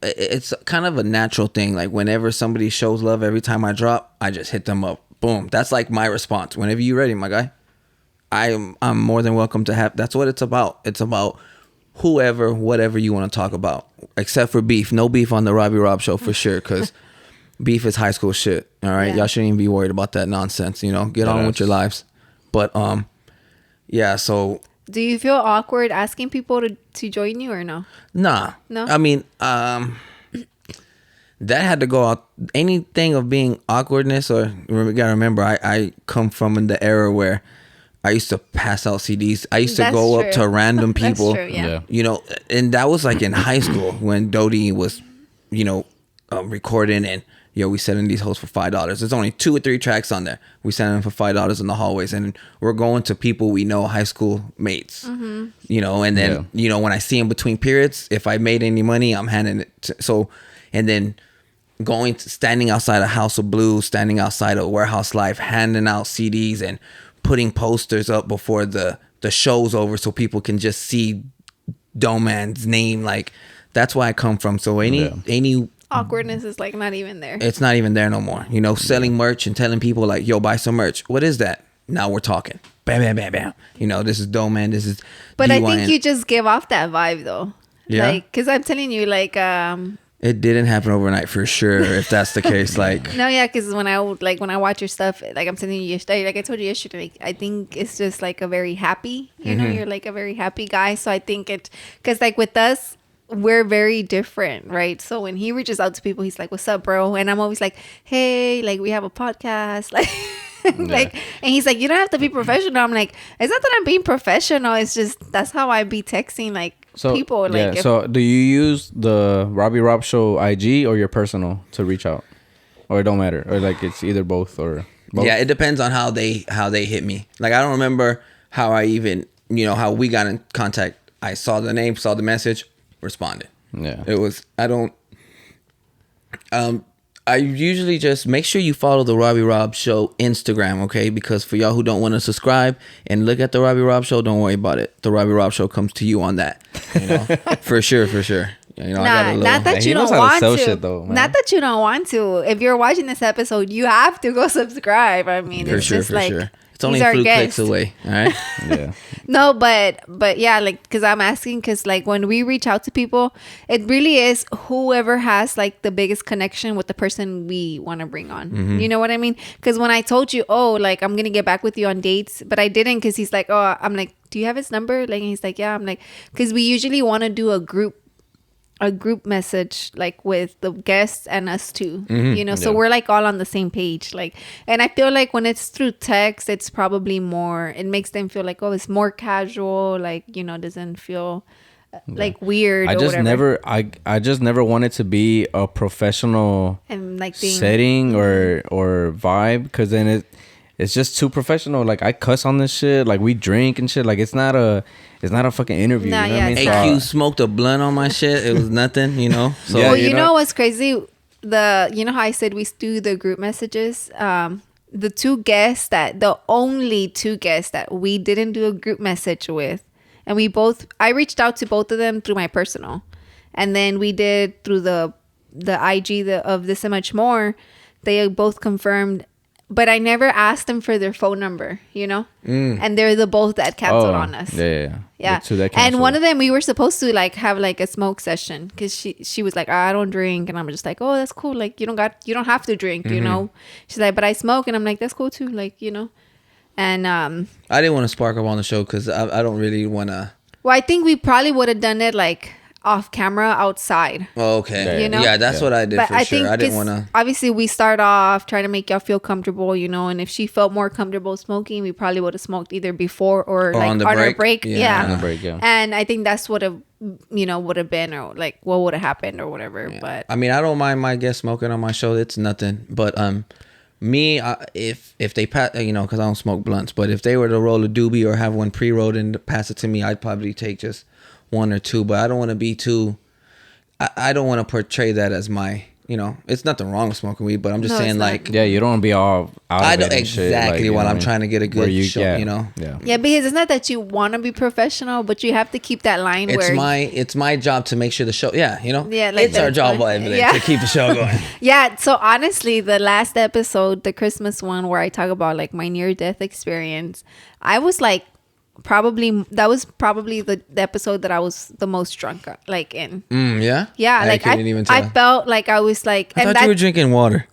it's kind of a natural thing. Like whenever somebody shows love, every time I drop, I just hit them up. Boom. That's like my response. Whenever you're ready, my guy. I'm more than welcome to have. That's what it's about. It's about whatever you want to talk about, except for beef. No beef on the Robbie Rob Show for sure, because beef is high school shit. All right, y'all shouldn't even be worried about that nonsense. Get on with your lives. But yeah. So do you feel awkward asking people to join you or no? nah. No? I mean, that had to go out. Anything of being awkwardness, or you gotta remember, I come from in the era where I used to pass out CDs. I used to go up to random people. That's true, Yeah. And that was like in high school when Dodie was, recording, and we selling these hoes for $5. There's only 2 or 3 tracks on there. We selling them for $5 in the hallways, and we're going to people we know, high school mates. And then when I see them between periods, if I made any money, I'm handing it. And then standing outside of House of Blues, standing outside of Warehouse Life, handing out CDs and putting posters up before the show's over so people can just see Doman's name. Like that's where I come from. So any Awkwardness is like not even there. it's not even there no more. Selling merch and telling people like, yo, buy some merch. What is that? Now we're talking. Bam, bam, bam, bam. This is Doman. This is But I DYN. think you just give off that vibe though. Yeah? Like, because I'm telling you, like, It didn't happen overnight for sure. If that's the case, like no, yeah, because when I watch your stuff, like I'm telling you yesterday, like I told you yesterday, like, I think it's just like a very happy, you're like a very happy guy. So I think because like with us, we're very different, right? So when he reaches out to people, he's like, "What's up, bro?" And I'm always like, "Hey, like we have a podcast," like. Like, and he's like, "You don't have to be professional." I'm like, "It's not that I'm being professional. It's just that's how I be texting like people." Like, so do you use the Robbie Rob Show IG or your personal to reach out, or it don't matter, or like it's either both or both? Yeah, it depends on how they hit me. Like I don't remember how I even how we got in contact. I saw the name, saw the message, responded. Yeah, It was I usually just make sure you follow the Robbie Rob Show Instagram, okay? Because for y'all who don't want to subscribe and look at the Robbie Rob Show, don't worry about it. The Robbie Rob Show comes to you on that, for sure. I got a little, not that he you knows don't how to want sell to. shit, though, man. Not that you don't want to. If you're watching this episode, you have to go subscribe. I mean, for it's sure, just for like sure. It's only he's a our few guest. clicks away, all right? yeah. No, but yeah, like, because I'm asking, because like when we reach out to people, it really is whoever has like the biggest connection with the person we want to bring on. You know what I mean? Because when I told you, oh, like I'm gonna get back with you on dates, but I didn't, because he's like, oh, I'm like, do you have his number? Like, and he's like, yeah. I'm like, because we usually want to do a group a group message like with the guests and us too, so Yeah. we're like all on the same page, like, and I feel like when it's through text, it's probably more, it makes them feel like, oh, it's more casual, like, doesn't feel like weird or whatever. I just never wanted to be a professional And like being, setting or vibe, because then it's just too professional. Like, I cuss on this shit, like we drink and shit, like it's not a fucking interview. Nah, You know what I mean? yeah, AQ smoked a blunt on my shit. It was nothing, So Yeah, well, you you know- know what's crazy? You know how I said we do the group messages? The only two guests that we didn't do a group message with, and I reached out to both of them through my personal, and then we did through the IG of This and Much More. They both confirmed, but I never asked them for their phone number, and they're the both that canceled on us. Yeah. The two that And canceled. one of them, we were supposed to like have like a smoke session, because she was like, I don't drink, and I'm just like, oh, that's cool, like you don't have to drink, She's like, but I smoke, and I'm like, that's cool too, like, and I didn't want to spark up on the show because I don't really want to. well, I think we probably would have done it like off camera outside. Oh, okay. You know? Yeah, that's what I did But for I sure. think I didn't 'cause want to. obviously we start off trying to make y'all feel comfortable, and if she felt more comfortable smoking, we probably would have smoked either before or like on the our break? break. Yeah. On the break, yeah. And I think that's would have been, or like what would have happened or whatever. Yeah. But I mean, I don't mind my guests smoking on my show. It's nothing. But me, if they pass, because I don't smoke blunts. But if they were to roll a doobie or have one pre-rolled and pass it to me, I'd probably take just one or two. But I don't want to be too. I don't want to portray that as my. It's nothing wrong with smoking weed, but I'm just No, saying, it's not. like, Yeah, you don't want to be all out of I it don't and shit, exactly like, you know while what I I'm mean? trying to get a Where good show. Yeah. yeah, because it's not that you want to be professional, but you have to keep that line It's my job to make sure the show. Yeah, Yeah, like it's our that's job, fine. Evelyn, Yeah. to keep the show going. Yeah, so honestly, the last episode, the Christmas one where I talk about like my near-death experience, I was like, that was probably the episode that I was the most drunk like in. Yeah. Yeah, I like couldn't even tell. I felt like I was like, I thought you were drinking water.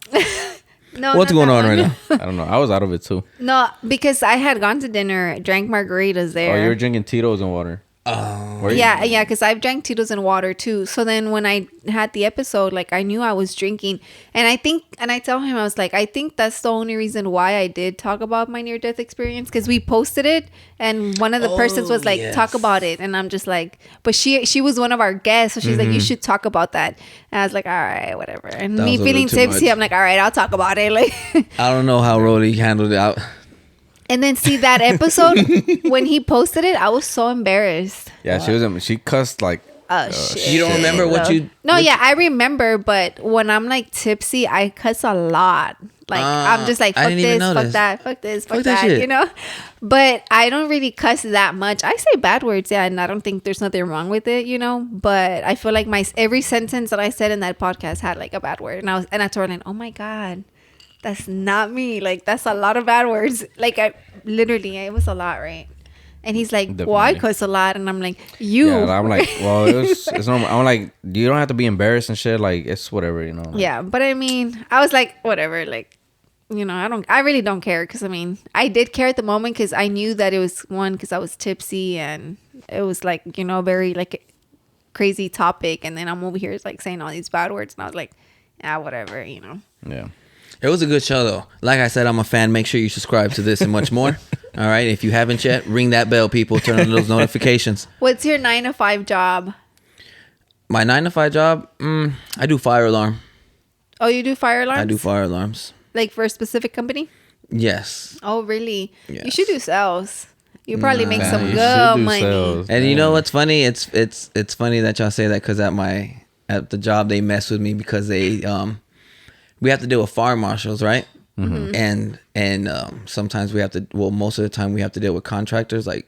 No, What's not going that on one. right now? I don't know. I was out of it too. No, because I had gone to dinner, drank margaritas there. Oh, you were drinking Tito's and water. Oh. Yeah, because I've drank Tito's and water too. So then when I had the episode, like I knew I was drinking, and I tell him, I was like, I think that's the only reason why I did talk about my near death experience, because we posted it, and one of the persons was like, yes. talk about it, and I'm just like, but she was one of our guests, so she's like, you should talk about that, and I was like, all right, whatever. And That me was a feeling little too tipsy, much. I'm like, all right, I'll talk about it, like. I don't know how Rollie handled it out. And then see that episode when he posted it, I was so embarrassed. Yeah, she cussed like. Oh shit! You don't remember what you? No, yeah, I remember, but when I'm like tipsy, I cuss a lot. Like I'm just like, I fuck didn't even this, fuck notice. that, fuck this, fuck Fuck that that, shit. But I don't really cuss that much. I say bad words, yeah, and I don't think there's nothing wrong with it, But I feel like every sentence that I said in that podcast had like a bad word, and I told him, oh my god, that's not me. Like that's a lot of bad words. Like it was a lot, right? And he's like, well, I cuss a lot. And I'm like, you. Yeah, I'm like, well, it's normal. I'm like, you don't have to be embarrassed and shit. Like, it's whatever, Like, yeah, but I mean, I was like, whatever. Like, I really don't care. Because, I mean, I did care at the moment because I knew that it was because I was tipsy. And it was like, very like crazy topic. And then I'm over here like saying all these bad words. And I was like, whatever, Yeah. It was a good show though. Like I said, I'm a fan. Make sure you subscribe to this and much more. All right. If you haven't yet, ring that bell, people. Turn on those notifications. What's your 9-to-5 job? My 9-to-5 job, I do fire alarm. Oh, you do fire alarms? I do fire alarms. Like for a specific company? Yes. Oh, really? Yes. You should do sales. You probably make some you should good do money. sales. And you know what's funny? It's funny that y'all say that because at the job they mess with me because we have to deal with fire marshals, right? Mm-hmm. And sometimes we have to. Well, most of the time we have to deal with contractors, like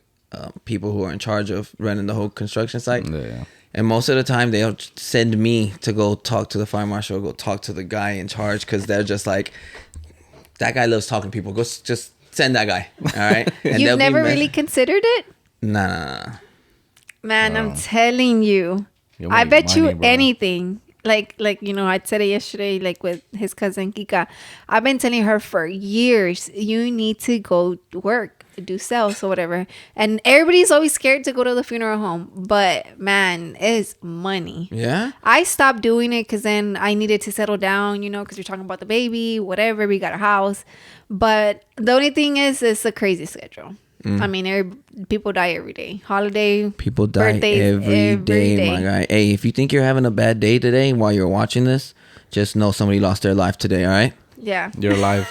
people who are in charge of running the whole construction site. Yeah. And most of the time they'll send me to go talk to the fire marshal, go talk to the guy in charge, because they're just like, that guy loves talking to people. Go just send that guy. All right. And You've never really considered it? Nah. Man, I'm telling you. You I make bet you money, bro. anything. Like I said it yesterday, like with his cousin Kika. I've been telling her for years, you need to go work. do sales or whatever. And everybody's always scared to go to the funeral home. But man, it's money. Yeah. I stopped doing it because then I needed to settle down, you know, because you're talking about the baby, whatever. We got a house. But the only thing is, it's a crazy schedule. I mean, people die every day. Holiday, people die every day, my guy. Hey, if you think you're having a bad day today while you're watching this, just know somebody lost their life today, all right? Yeah. You're alive.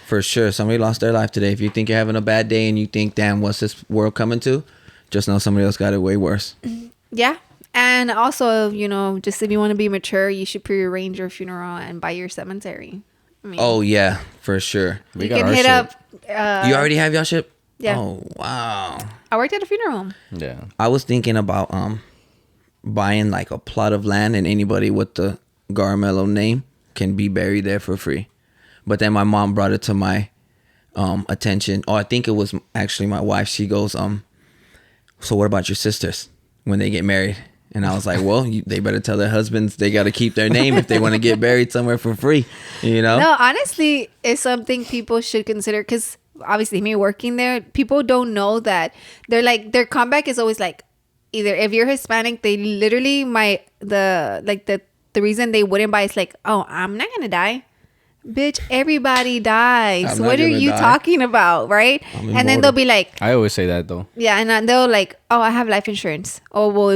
For sure. Somebody lost their life today. If you think you're having a bad day and you think, damn, what's this world coming to? Just know somebody else got it way worse. Yeah. And also, you know, just if you want to be mature, you should prearrange your funeral and buy your cemetery. I mean, Oh, yeah, for sure. you can hit up. You already have your shit? Yeah. Oh, wow. I worked at a funeral home. Yeah. I was thinking about buying like a plot of land, and anybody with the Garmello name can be buried there for free. But then my mom brought it to my attention. Oh, I think it was actually my wife. She goes, so what about your sisters when they get married? And I was like, well, they better tell their husbands they got to keep their name if they want to get buried somewhere for free, you know? No, honestly, it's something people should consider because obviously me working there, people don't know that they're like, their comeback is always like, either if you're Hispanic, they literally the reason they wouldn't buy is like, oh, I'm not going to die. Bitch, everybody dies. What are you talking about, right? And then they'll be like, I always say that though. yeah, and then they'll like, oh, I have life insurance. Oh, well,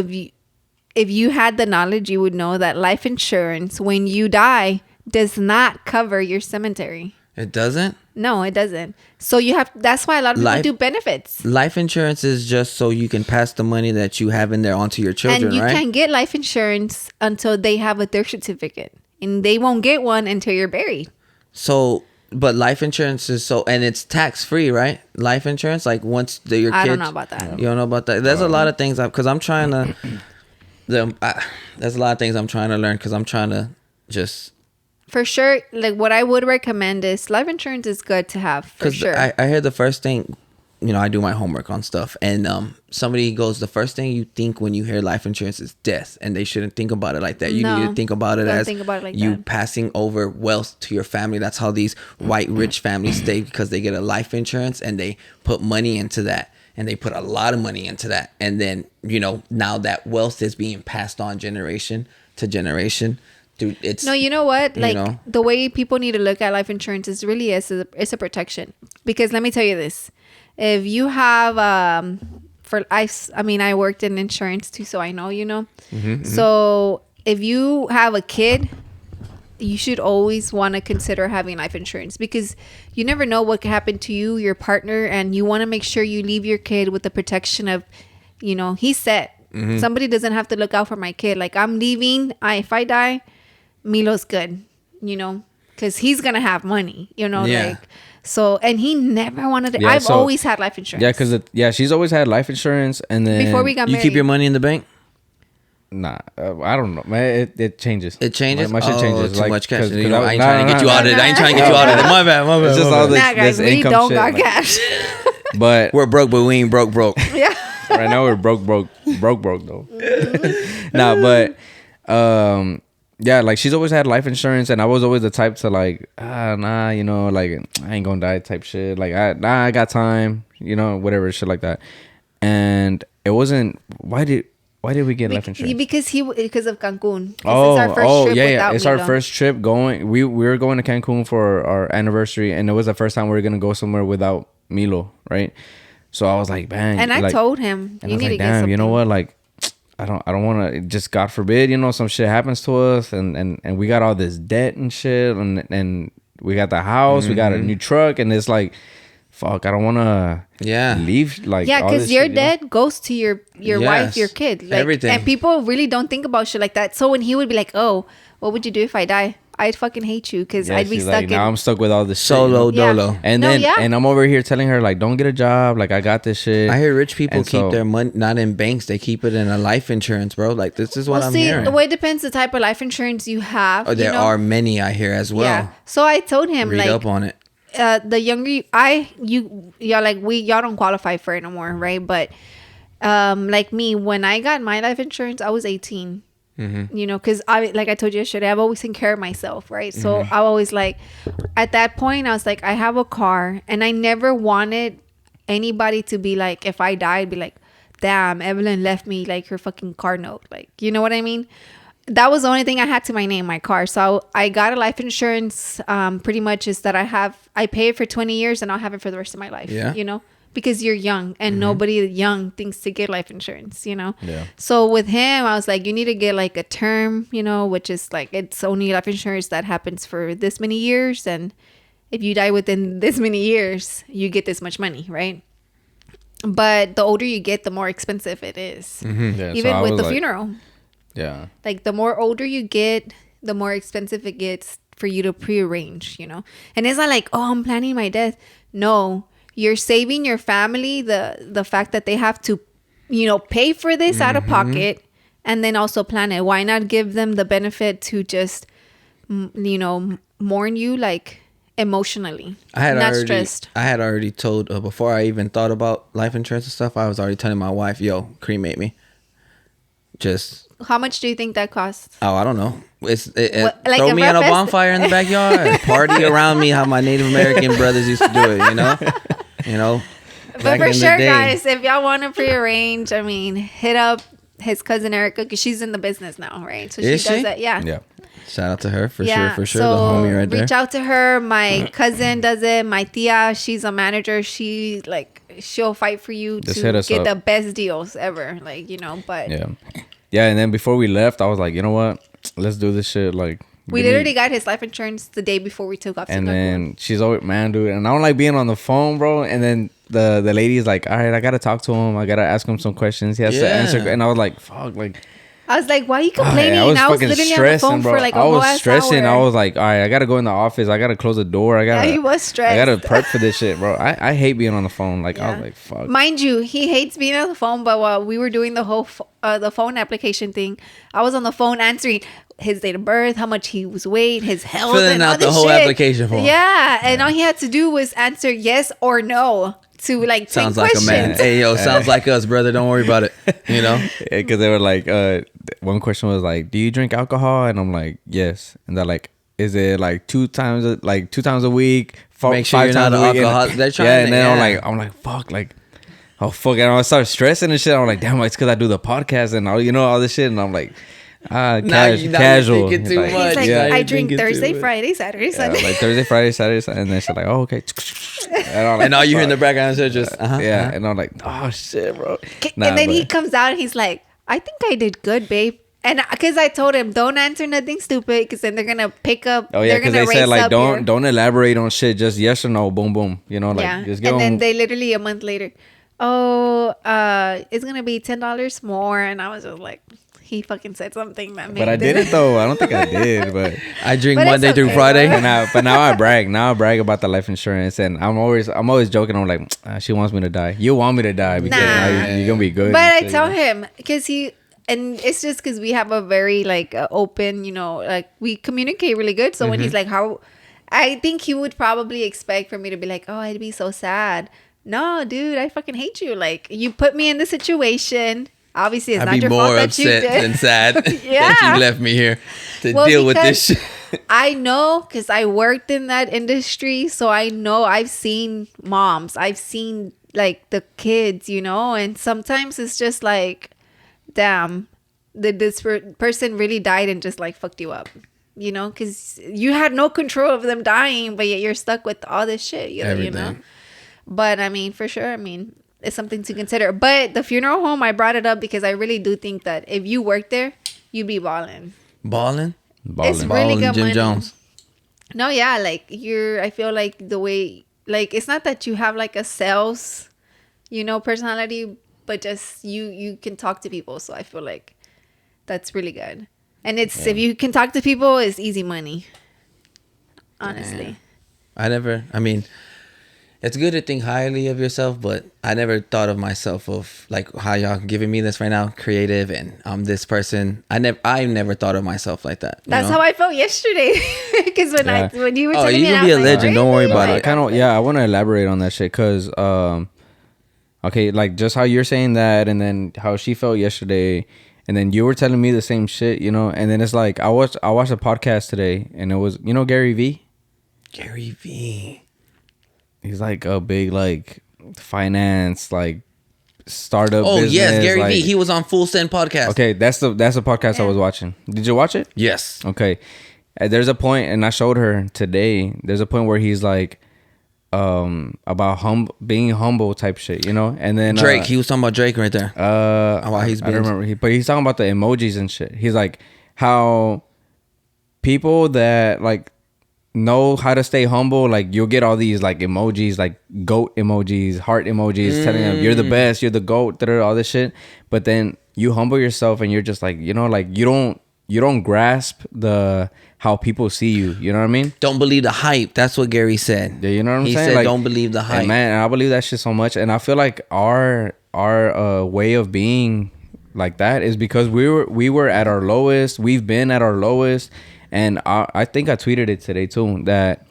if you had the knowledge, you would know that life insurance, when you die, does not cover your cemetery. It doesn't? No, it doesn't. So that's why a lot of people do benefits. Life insurance is just so you can pass the money that you have in there onto your children, and you right? can't get life insurance until they have a death certificate. And they won't get one until you're buried. So, but life insurance is and it's tax free, right? Life insurance, like once your kids. I don't know about that. You don't know about that? There's a lot of things because I'm trying to. There's a lot of things I'm trying to learn because I'm trying to just. For sure, like what I would recommend is life insurance is good to have for sure. I heard the first thing, you know, I do my homework on stuff, and somebody goes, the first thing you think when you hear life insurance is death, and they shouldn't think about it like that. You need to think about it as you passing over wealth to your family. That's how these white rich families stay, because they get a life insurance and they put money into that, and they put a lot of money into that, and then, you know, now that wealth is being passed on generation to generation. Dude, you know what? Like, the way people need to look at life insurance is really it's a protection. Because let me tell you this. If you have, I worked in insurance too, so I know, you know. Mm-hmm, so if you have a kid, you should always want to consider having life insurance, because you never know what could happen to you, your partner, and you want to make sure you leave your kid with the protection of, you know, he's set. Mm-hmm. Somebody doesn't have to look out for my kid. Like, I'm leaving. If I die, Milo's good, you know, because he's going to have money, you know, like, so, and he never wanted to, I've always had life insurance. Yeah, because, she's always had life insurance, and then. Before we got married. You keep your money in the bank? Nah, I don't know, man. It changes. It changes? My shit changes. Too much cash. You know, I ain't trying to get you out of it. I ain't trying to get you out of it. My bad. It's just all this we income don't shit. got cash. But we're broke, but we ain't broke. Yeah. Right now we're broke though. Nah, but yeah, like, she's always had life insurance, and I was always the type to like, nah, you know, like, I ain't gonna die type shit. Like, I got time, you know, whatever shit like that. And it wasn't. Why did we get life insurance? Because of Cancun. It's our first trip yeah. It's our first trip going. We were going to Cancun for our anniversary, and it was the first time we were gonna go somewhere without Milo, right? So I was like, man. And I told him, you need to get something. You know what, like, I don't want to, just God forbid, you know, some shit happens to us, and we got all this debt and shit, and we got the house, we got a new truck, and it's like, fuck, I don't want to leave, like, because your debt goes to your wife, your kid, like, everything. And people really don't think about shit like that. So when he would be like, oh, what would you do if I die? I'd fucking hate you, because I'd be stuck like, now I'm stuck with all this solo shit, dolo. And and I'm over here telling her, like, don't get a job, like, I got this shit. I hear rich people keep their money not in banks, they keep it in a life insurance, bro. Like, this is what I'm hearing. The way it depends the type of life insurance you have. Oh, there are many, I hear, as well. Yeah. So I told him, read up on it. The younger y'all don't qualify for it no more, right? But like me, when I got my life insurance, I was 18. Mm-hmm. You know, because like I told you yesterday, I've always taken care of myself, right? So I always, like, at that point, I was like, I have a car, and I never wanted anybody to be like, if I died, be like, damn, Evelyn left me like her fucking car note. Like, you know what I mean? That was the only thing I had to my name, my car. So I got a life insurance. Pretty much is that I pay it for 20 years and I'll have it for the rest of my life. Yeah. You know, because you're young and nobody young thinks to get life insurance, you know? Yeah. So with him, I was like, you need to get like a term, you know, which is like, it's only life insurance that happens for this many years. And if you die within this many years, you get this much money, right? But the older you get, the more expensive it is. Yeah, Even so with the like, funeral. Yeah. Like the more older you get, the more expensive it gets for you to prearrange, you know? And it's not like, oh, I'm planning my death. No, you're saving your family the fact that they have to, you know, pay for this out of pocket and then also plan it. Why not give them the benefit to just, you know, mourn you like emotionally, not stressed. I had already told before I even thought about life insurance and stuff. I was already telling my wife, "Yo, cremate me." Just how much do you think that costs? Oh, I don't know. Like a throw me on a fest? bonfire in the backyard, party around me, how my Native American brothers used to do it. You know. But Back for in the sure, day. guys, if y'all want to prearrange, I mean, hit up his cousin Erica because she's in the business now, right? So Is she does she? that. Yeah. Yeah. Shout out to her for sure. So The homie right there. reach out to her. My cousin does it. My tia, she's a manager. She'll fight for you Just hit to us get up. the best deals ever. Like, you know, but Yeah, and then before we left, I was like, you know what? Let's do this shit. Like, we literally got his life insurance the day before we took off. and then she's always, man, dude. And I don't like being on the phone, bro. And then the lady's like, all right, I got to talk to him. I got to ask him some questions. He has to answer. And I was like, fuck, like. I was like, why are you complaining? I was fucking literally stressing, on the phone bro. for like a I whole was ass stressing. hour. I was like, all right, I got to go in the office. I got to close the door. He was stressed. I got to prep for this shit, bro. I hate being on the phone. Like, I was like, fuck. Mind you, he hates being on the phone, but while we were doing the whole the phone application thing, I was on the phone answering his date of birth, how much he was weighed, his health, Filling and out all the this whole shit. application form. Yeah, and all he had to do was answer yes or no to like Sounds 10 like questions. a man. Hey, yo, sounds like us, brother. Don't worry about it. You know? Because they were like, one question was like, do you drink alcohol? And I'm like, yes. And they're like, is it like two times a week? Make sure you're not an alcoholic. They're trying and to, then I'm like, fuck, like, oh fuck, and I started stressing and shit. I'm like, damn, it's because I do the podcast and all, all this shit. And I'm like, casual. Thinking too Like, much. He's like, Yeah, I you're drink thinking too Thursday, much. Friday, Saturday, Sunday. like Thursday, Friday, Saturday, Sunday, and then she's like, oh, okay. And, I'm like, And all you hear in the fuck. background is just, And I'm like, oh shit, bro. And then he comes out and he's like, I think I did good, babe. And because I told him, don't answer nothing stupid because then they're going to pick up. Oh yeah, because they said like don't. don't elaborate on shit, just yes or no, boom boom. Like just give and then them. they literally a month later, it's gonna be $10 more, and I was just like, he fucking said something that made. But I didn't though. I don't think I did. But I drink But it's Monday through okay, Friday. but now I brag. Now I brag about the life insurance, and I'm always joking. I'm like, she wants me to die. You want me to die because you're gonna be good. But I and shit, tell him because and it's just because we have a very like open, like we communicate really good. So when he's like, how, I think he would probably expect for me to be like, oh, I'd be so sad. No, dude, I fucking hate you. Like, you put me in this situation. Obviously, it's I'd not be your more fault that you upset did. than sad that Yeah. you left me here to deal with this shit. I know because I worked in that industry. So I know I've seen moms. I've seen like the kids, and sometimes it's just like, damn, this person really died and just like fucked you up. Because you had no control of them dying, but yet you're stuck with all this shit, Everything. But I mean, for sure, it's something to consider. But the funeral home, I brought it up because I really do think that if you work there, you'd be balling. Balling? It's really good Jim money. Jones. No, yeah, like I feel like the way, like, it's not that you have like a sales, personality, but just you can talk to people. So I feel like that's really good. And if you can talk to people, it's easy money. Honestly. It's good to think highly of yourself, but I never thought of myself of like how y'all giving me this right now, creative, and I'm this person. I never thought of myself like that. That's how I felt yesterday. Because when you were telling you me, gonna I be was a like, legend. Don't worry about it. I want to elaborate on that shit because, okay, like just how you're saying that, and then how she felt yesterday, and then you were telling me the same shit, and then it's like I watched a podcast today, and it was Gary V. Gary V. He's like a big like finance, like startup. Oh business, yes, Gary like, V. He was on Full Send podcast. Okay, that's the podcast I was watching. Did you watch it? Yes. Okay. There's a point, and I showed her today. There's a point where he's like, about being humble type shit, you know. And then Drake, he was talking about Drake right there. I don't remember. But he's talking about the emojis and shit. He's like how people that like know how to stay humble, like you'll get all these like emojis, like goat emojis, heart emojis, telling them you're the best, you're the goat, all this shit. But then you humble yourself, and you're just like, you know, like you don't grasp how people see you. You know what I mean? Don't believe the hype. That's what Gary said. Yeah, you know what I'm saying? He said, like, don't believe the hype. And man, I believe that shit so much. And I feel like our way of being like that is because we were at our lowest. We've been at our lowest. And I think I tweeted it today too, that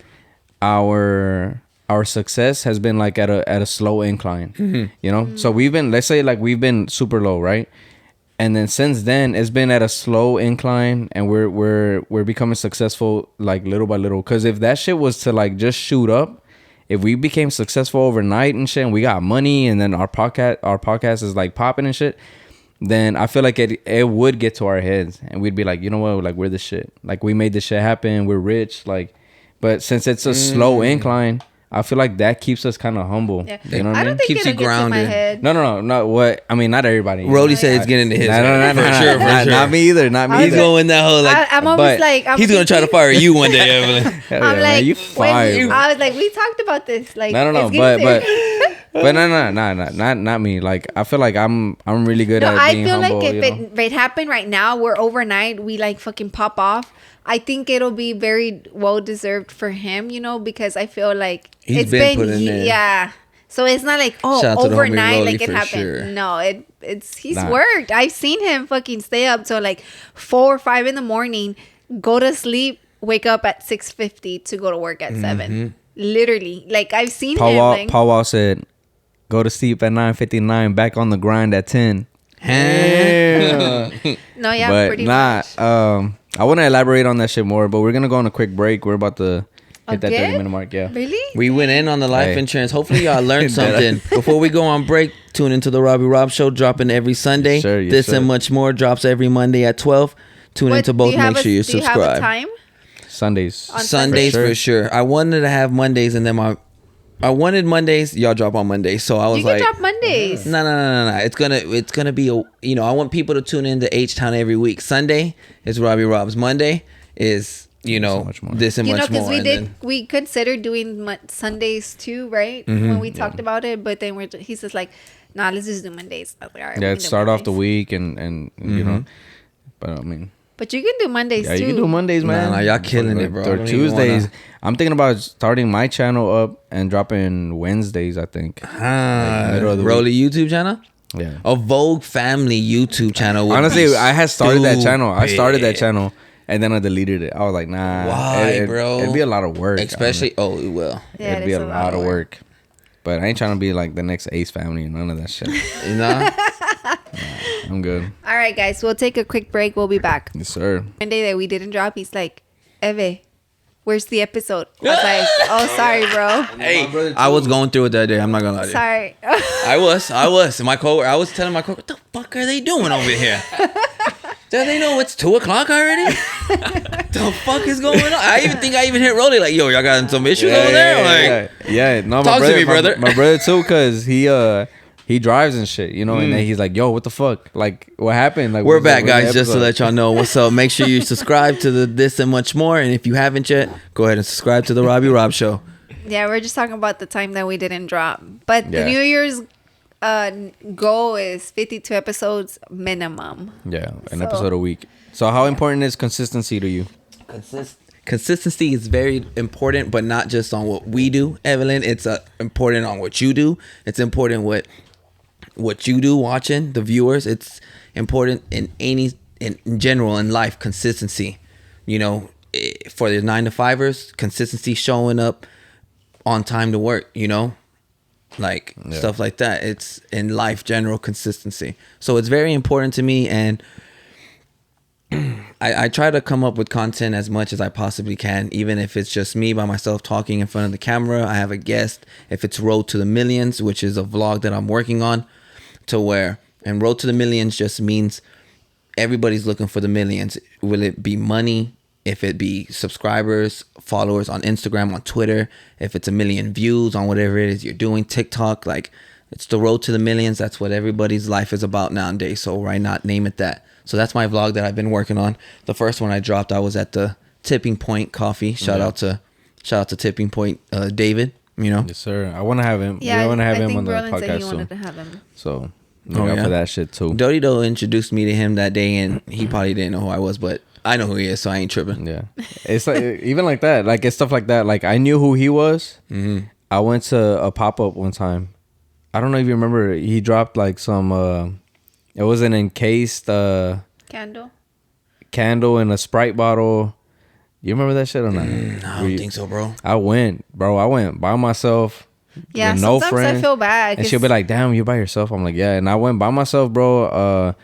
our success has been like at a slow incline. You know? So let's say like we've been super low, right? And then since then, it's been at a slow incline, and we're becoming successful like little by little. Because if that shit was to like just shoot up, if we became successful overnight and shit, and we got money, and then our podcast is like popping and shit, then I feel like it would get to our heads, and we'd be like, you know what, like we're the shit, like we made this shit happen, we're rich, like. But since it's a slow incline, I feel like that keeps us kind of humble. Yeah. You know what I don't think keeps you grounded. No. What I mean, not everybody. Rollie said it's getting into his. No, for sure. Not me either. He's going that whole like. I'm always like. He's gonna try to fire you one day, Evelyn. I'm like, man, you fired. I was like, we talked about this. Like, no, but no, not me. Like, I feel like I'm really good at being humble. I feel like if it happened right now, where overnight we like fucking pop off, I think it'll be very well deserved for him, you know, because I feel like it's been put in there. Yeah. So it's not like, overnight, like it happened. Sure. No, he's worked. I've seen him fucking stay up till like 4 or 5 in the morning, go to sleep, wake up at 6:50 to go to work at 7. Literally, like I've seen him. Paul Wall said, "Go to sleep at 9:59, back on the grind at 10." Hell. No, yeah, but pretty much. I want to elaborate on that shit more, but we're gonna go on a quick break. We're about to hit that 30-minute mark. Yeah. Really? We went in on the life insurance. Hopefully y'all learned something. Before we go on break, tune into the Robbie Rob Show, dropping every Sunday. Sure, yes, this and much more drops every Monday at 12. Tune into both. Make sure you subscribe. Do you have a time? Sundays for sure. I wanted to have Mondays, and then I wanted Mondays. Y'all drop on Mondays, so I was like, you can drop Mondays. No. It's gonna be I want people to tune in to H-Town every week. Sunday is Robbie Rob's. Monday is this and much more. Because we considered doing Sundays too, right? When we talked about it, but then he's just like, nah, let's just do Mondays. I was like, all right, yeah, start off the week and you know, but I mean. But you can do Mondays too. Yeah, you can do Mondays, man. Nah, y'all killing it, bro. Or Tuesdays. I'm thinking about starting my channel up and dropping Wednesdays, I think. Rollie YouTube channel? Yeah. A Vogue family YouTube channel. Honestly, I had started that channel. I started that channel and then I deleted it. I was like, nah. Why, bro? It'd be a lot of work. Especially, it will. Yeah, it'd be a lot of work. But I ain't trying to be like the next Ace family and none of that shit. You know? I'm good. All right, guys. We'll take a quick break. We'll be back. Yes, sir. One day that we didn't drop, he's like, Eve, where's the episode? I was like, oh, sorry, bro. Hey, I was going through it that day. I'm not going to lie to you. Sorry. I was. I was telling my coworker, what the fuck are they doing over here? Do they know it's 2 o'clock already? The fuck is going on? I think I even hit Rollie like, yo, y'all got some issues over there? Yeah. No, talk to me, brother. My brother too, because he drives and shit, you know, and then he's like, yo, what the fuck? Like, what happened? Like, we're back, guys, just to let y'all know what's up. Make sure you subscribe to this and much more. And if you haven't yet, go ahead and subscribe to the Robbie Rob Show. Yeah, we're just talking about the time that we didn't drop. But the New Year's goal is 52 episodes minimum. Yeah, an episode a week. So how important is consistency to you? Consistency is very important, but not just on what we do, Evelyn. It's important on what you do. It's important what you do watching the viewers. It's important in general in life. Consistency, for the 9-to-5ers, consistency, showing up on time to work, stuff like that. It's in life, general consistency. So it's very important to me, and I try to come up with content as much as I possibly can, even if it's just me by myself talking in front of the camera. I have a guest. If it's Road to the Millions, which is a vlog that I'm working on, and Road to the Millions just means everybody's looking for the millions. Will it be money? If it be subscribers, followers on Instagram, on Twitter, if it's 1 million views on whatever it is you're doing, TikTok, like it's the road to the millions. That's what everybody's life is about nowadays. So why not name it that? So that's my vlog that I've been working on. The first one I dropped, I was at the Tipping Point Coffee. Shout out to Tipping Point, David. You know, yes sir. I want to have him. Yeah, I want to have him on the Roland podcast said he too. wanted to have him. So look out for that shit too. Dodo introduced me to him that day, and he probably didn't know who I was, but I know who he is, so I ain't tripping. Yeah, it's like even like that. Like it's stuff like that. Like I knew who he was. Mm-hmm. I went to a pop up one time. I don't know if you remember. He dropped like some. It was an encased candle in a Sprite bottle. You remember that shit or not? I don't think so, bro. I went by myself. Yeah, with sometimes friends, I feel bad. and she'll be like, "Damn, you by yourself?" I'm like, "Yeah." And I went by myself, bro.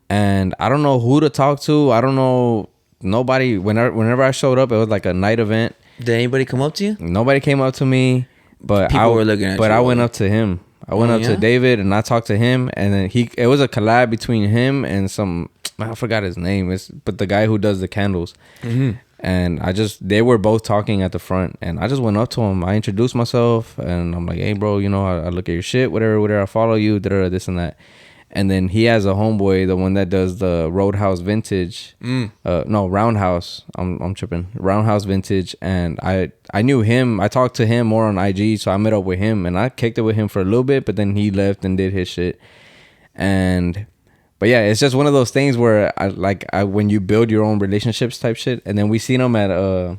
And I don't know who to talk to. I don't know nobody. Whenever I showed up, it was like a night event. Did anybody come up to you? Nobody came up to me, but People were looking at you. But I went up to him. I went up to David and I talked to him, and then it was a collab between him and some, I forgot his name. But the guy who does the candles. Mm-hmm. And they were both talking at the front, and I just went up to him. I introduced myself, and I'm like, "Hey, bro, you know, I look at your shit, whatever. I follow you, this and that." And then he has a homeboy, the one that does the Roadhouse Vintage. No, Roundhouse. I'm tripping. Roundhouse Vintage. And I knew him. I talked to him more on IG, so I met up with him, and I kicked it with him for a little bit, but then he left and did his shit. But yeah, it's just one of those things where when you build your own relationships type shit, and then we seen him at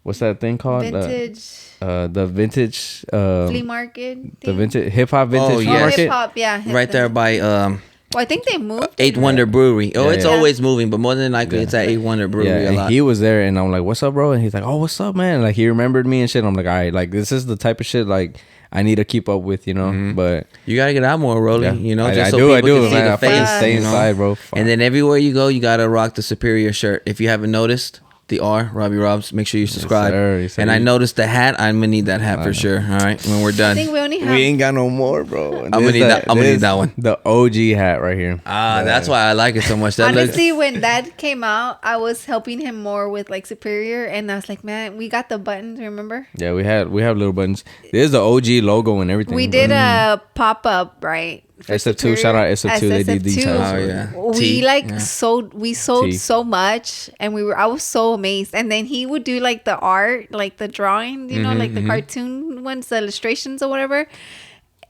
what's that thing called? The vintage flea market thing? The vintage hip-hop vintage yeah. market. Hip-hop, yeah. Right there by well, I think they moved. 8 Wonder Brewery. Oh, it's yeah. always moving, but more than likely it's at 8 Wonder Brewery Yeah, a and lot. he was there, and I'm like, "What's up, bro?" And he's like, "Oh, what's up, man?" Like he remembered me and shit. I'm like, "All right, like this is the type of shit like I need to keep up with, you know." Mm-hmm. But you gotta get out more, Rollie. yeah, You know, I just so do, people can see man. the I fucking face. stay You know? inside, bro. Fuck. And then everywhere you go, you gotta rock the Superior shirt. If you haven't noticed, the R, Robbie Robs, make sure you subscribe. Yes, sir. And I noticed the hat. I'm gonna need that hat for sure. All right, when we're I done. think we only have. We ain't got no more, bro. I'm gonna need that one. The OG hat right here. That's why I like it so much. That Honestly, when that came out, I was helping him more with like Superior, and I was like, "Man, we got the buttons. Remember? Yeah, we have little buttons. There's the OG logo and everything. We did a pop up, right? for SF2, Superior. shout out SF2. They did these SF2. hats. Oh, yeah. We sold Tea. so much, and I was so amazed. And then he would do like the art, like the drawing, you know, like the cartoon ones, the illustrations or whatever.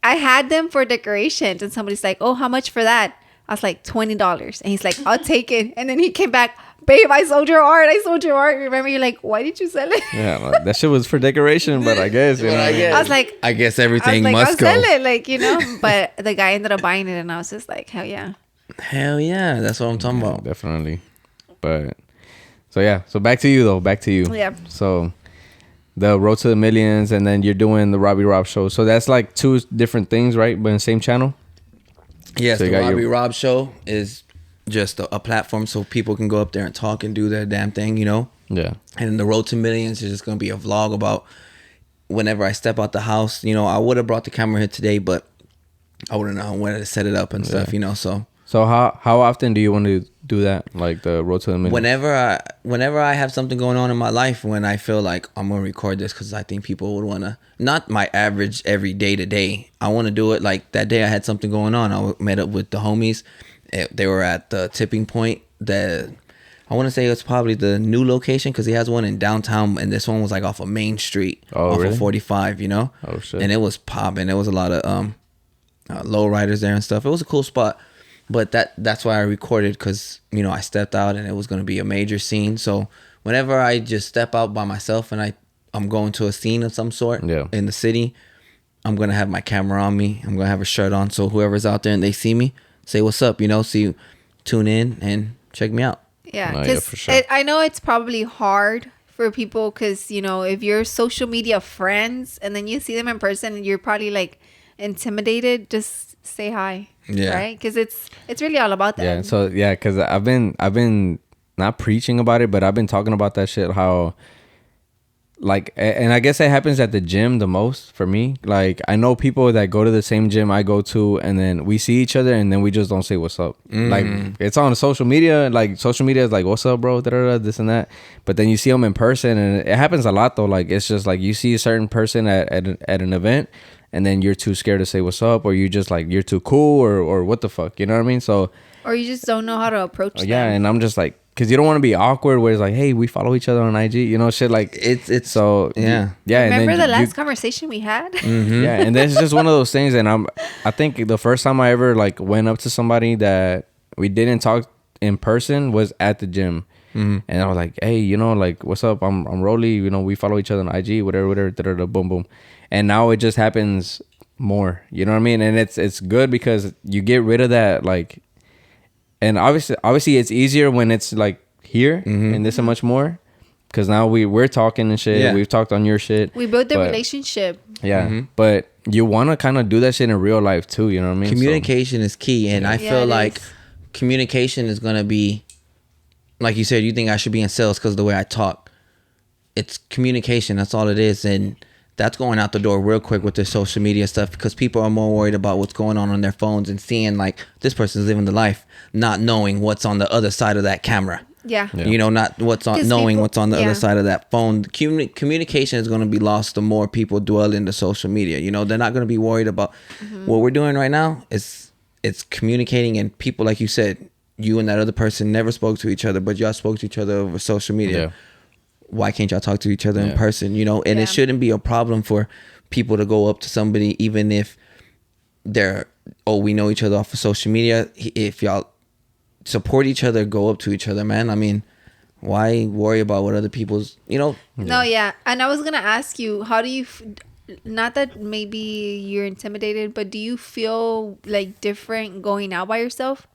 I had them for decorations, and somebody's like, "Oh, how much for that?" I was like, $20. And he's like, "I'll take it." And then he came back, "Babe, I sold your art. Remember, you're like, "Why did you sell it?" Yeah, like, that shit was for decoration, but I guess, you know. I was like, I guess everything I'll must go. sell it, like, you know. But the guy ended up buying it, and I was just like, hell yeah. Hell yeah, that's what I'm talking about. Definitely. But, so yeah. So back to you, though. Back to you. Yeah. So, the Road to the Millions, and then you're doing the Robbie Rob Show. So that's like two different things, right? But in the same channel? Yes, So you the got Robbie Rob Show is just a platform so people can go up there and talk and do their damn thing, you know? Yeah. And the Road to Millions is just going to be a vlog about whenever I step out the house. You know, I would have brought the camera here today, but I wouldn't know where to set it up and stuff, you know? So how often do you want to do that? Like the Road to the Millions? whenever I have something going on in my life, when I feel like I'm going to record this because I think people would want to, not my average every day to day. I want to do it like that day I had something going on. I met up with the homies. They were at the Tipping Point. I want to say it's probably the new location because he has one in downtown, and this one was like off of Main Street, off really? of 45, you know? Oh, shit. And it was popping. There was a lot of low riders there and stuff. It was a cool spot. But that's why I recorded because, you know, I stepped out and it was going to be a major scene. So whenever I just step out by myself and I'm going to a scene of some sort in the city, I'm going to have my camera on me. I'm going to have a shirt on. So whoever's out there and they see me, say what's up, you know, tune in and check me out. Yeah, No, because for sure. I know it's probably hard for people because, you know, if you're social media friends and then you see them in person and you're probably like intimidated, just say hi. Yeah. Right? Because it's really all about that. Yeah. So yeah, because I've been not preaching about it, but I've been talking about that shit. How, like, and I guess it happens at the gym the most for me. Like, I know people that go to the same gym I go to, and then we see each other, and then we just don't say what's up. Like, it's on social media. Like, social media is like, what's up, bro? Da-da-da, this and that. But then you see them in person, and it happens a lot though. Like, it's just like you see a certain person at an event, and then you're too scared to say what's up, or you just like you're too cool, or what the fuck, you know what I mean? So, or you just don't know how to approach them. Yeah, and I'm just like, because you don't want to be awkward where it's like, hey, we follow each other on IG, you know, shit like it's so yeah. Remember and the last conversation we had? Yeah, and this is just one of those things. And I think the first time I ever like went up to somebody that we didn't talk in person was at the gym. And I was like, hey, you know, like, what's up? I'm Rollie, you know, we follow each other on IG, whatever, boom, boom. And now it just happens more, you know what I mean? And it's good because you get rid of that, like, and obviously it's easier when it's like here and this and much more, because now we're talking and shit. We've talked on your shit. We built the relationship. Yeah, but you want to kind of do that shit in real life too, you know what I mean? Communication is key, and I feel like communication is gonna be, like you said, you think I should be in sales because of the way I talk. It's communication, that's all it is. And that's going out the door real quick with the social media stuff, because people are more worried about what's going on their phones and seeing like this person's living the life, not knowing what's on the other side of that camera. Yeah. You know, not what's on, knowing what's on the other side of that phone. Communication is going to be lost the more people dwell into social media. You know, they're not going to be worried about what we're doing right now. It's communicating, and people, like you said, you and that other person never spoke to each other, but y'all spoke to each other over social media. Yeah. Why can't y'all talk to each other in person? You know, and it shouldn't be a problem for people to go up to somebody, even if they're, we know each other off of social media. If y'all support each other, go up to each other, man. I mean, why worry about what other people's, you know? No, yeah. And I was going to ask you, how do you, not that maybe you're intimidated, but do you feel like different going out by yourself?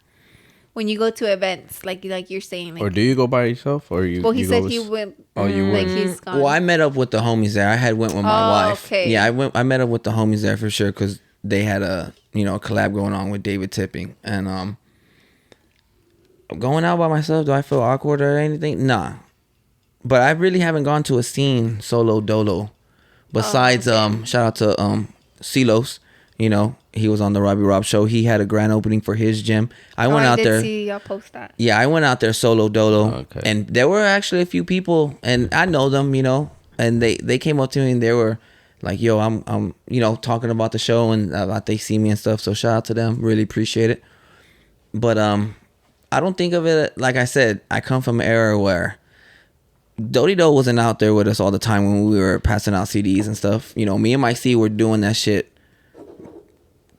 When you go to events, like you're saying, like, or do you go by yourself, or you? Well, he said he went. Oh, you like went. He's gone. Well, I met up with the homies there. I had went with my wife. Okay. Yeah, I met up with the homies there for sure, because they had a collab going on with David Tipping, and going out by myself, do I feel awkward or anything? Nah, but I really haven't gone to a scene solo dolo. Besides, shout out to Silos. You know, he was on the Robbie Rob Show. He had a grand opening for his gym. I went out there. See y'all post that. Yeah, I went out there solo dolo, and there were actually a few people, and I know them, you know, and they came up to me and they were like, "Yo, I'm you know, talking about the show and about they see me and stuff." So shout out to them. Really appreciate it. But I don't think of it, like I said, I come from an era where Dodie Doe wasn't out there with us all the time when we were passing out CDs and stuff. You know, me and my C were doing that shit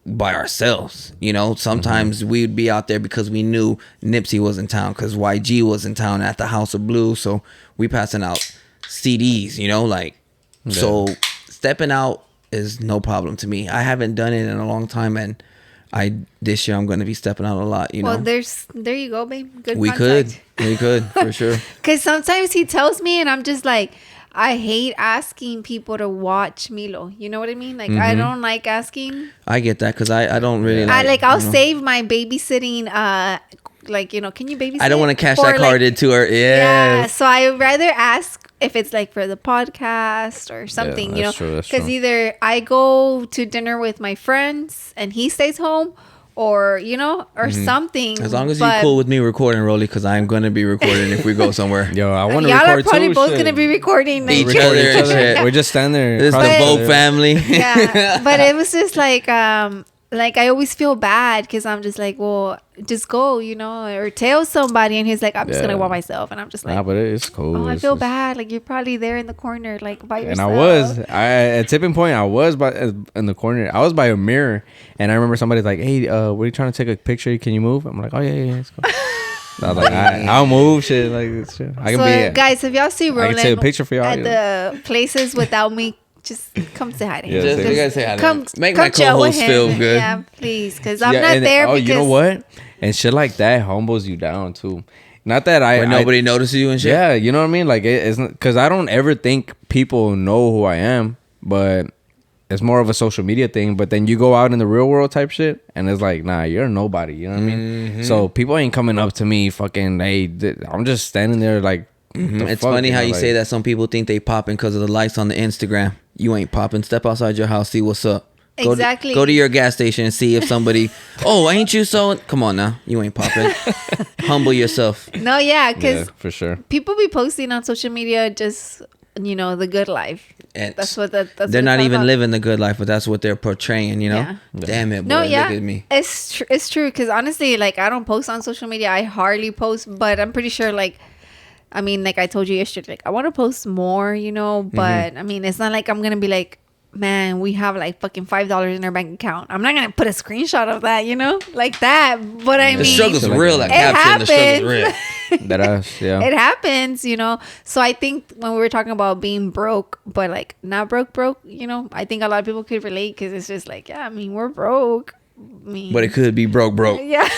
by ourselves. You know, sometimes we'd be out there because we knew Nipsey was in town, because YG was in town at the House of Blue, so we passing out CDs, you know, like, so stepping out is no problem to me. I haven't done it in a long time, and this year I'm going to be stepping out a lot, you know. Well, there you go, babe. Good we contact. We could for sure. Because sometimes he tells me and I'm just like, I hate asking people to watch Milo. You know what I mean? Like, I don't like asking. I get that, because I don't really like... I'll save my babysitting, like, you know, can you babysit? I don't want to cash that card into her. Yeah. So I would rather ask if it's like for the podcast or something, you know. Because either I go to dinner with my friends and he stays home, or, you know, or something. As long as you're cool with me recording, Rollie, because I'm going to be recording if we go somewhere. Yo, I want to record too. Y'all are probably both going to be recording each other and shit. We're just standing there. This is the Vogue family. Yeah, but it was just like I always feel bad, because I'm just like, well, just go, you know, or tell somebody, and he's like, I'm just gonna go myself, and I'm just like, nah, but it's cool. Oh, I feel bad, like you're probably there in the corner, like by yourself. And at tipping point, I was in the corner. I was by a mirror, and I remember somebody's like, hey, we're trying to take a picture. Can you move? I'm like, oh yeah, let's go. I was like, I'll move, shit, like shit. I can guys, if y'all see Roland, I can take a picture for y'all at the places without me. Just come say hi to him. Yeah, you gotta say hi to him. Make come my co-host feel good. Yeah, please, because I'm not there. Oh, you know what? And shit like that humbles you down too. Not that when nobody notices you and shit. Yeah, you know what I mean. Like, it's because I don't ever think people know who I am, but it's more of a social media thing. But then you go out in the real world type shit, and it's like, nah, you're nobody. You know what I mean? So people ain't coming up to me fucking. Hey, I'm just standing there like. It's funny how you say that. Some people think they popping because of the likes on the Instagram. You ain't popping. Step outside your house, see what's up. Exactly. Go to your gas station and see if somebody. Oh, ain't you so? Come on now, you ain't popping. Humble yourself. No, yeah, because for sure. people be posting on social media just the good life. And that's what they're not even living the good life, but that's what they're portraying. Yeah. Damn it, boy, no, yeah, look at me. It's true because honestly, like I don't post on social media. I hardly post, but I'm pretty sure like. I mean, like I told you yesterday, like I want to post more, but I mean, it's not like I'm going to be like, man, we have like fucking $5 in our bank account. I'm not going to put a screenshot of that, like that. But I mean, the struggle's real. That caption, the struggle's real. Yeah. It happens, So I think when we were talking about being broke, but like not broke, I think a lot of people could relate because it's just like, yeah, I mean, we're broke. But it could be broke. Yeah.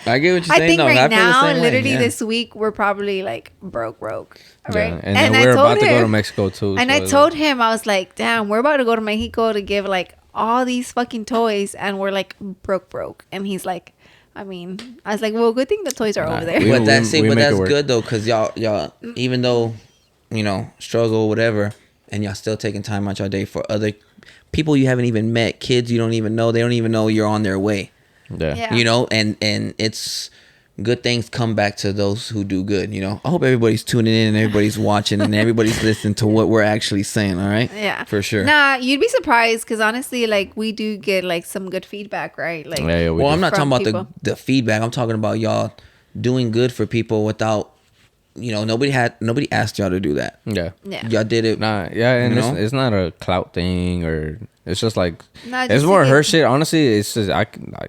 I get what you're saying. I think right now, literally yeah. this week, we're probably like broke, right? Yeah. And then we're about to go to Mexico too. And I told him, I was like, damn, we're about to go to Mexico to give like all these fucking toys, and we're like broke. And he's like, I was like, well, good thing the toys are over there. But that's good though, because y'all, even though, struggle or whatever, and y'all still taking time out your day for other people you haven't even met, kids you don't even know, they don't even know you're on their way. Yeah. And it's good things come back to those who do good. I hope everybody's tuning in and everybody's watching and everybody's listening to what we're actually saying. All right. Yeah, for sure. Nah, you'd be surprised because honestly, like we do get like some good feedback, right? Like, well, I'm not talking about the feedback. I'm talking about y'all doing good for people without. Nobody asked y'all to do that. Yeah. Y'all did it. Nah, yeah, and it's not a clout thing or it's just like it's just more her shit. Honestly, it's just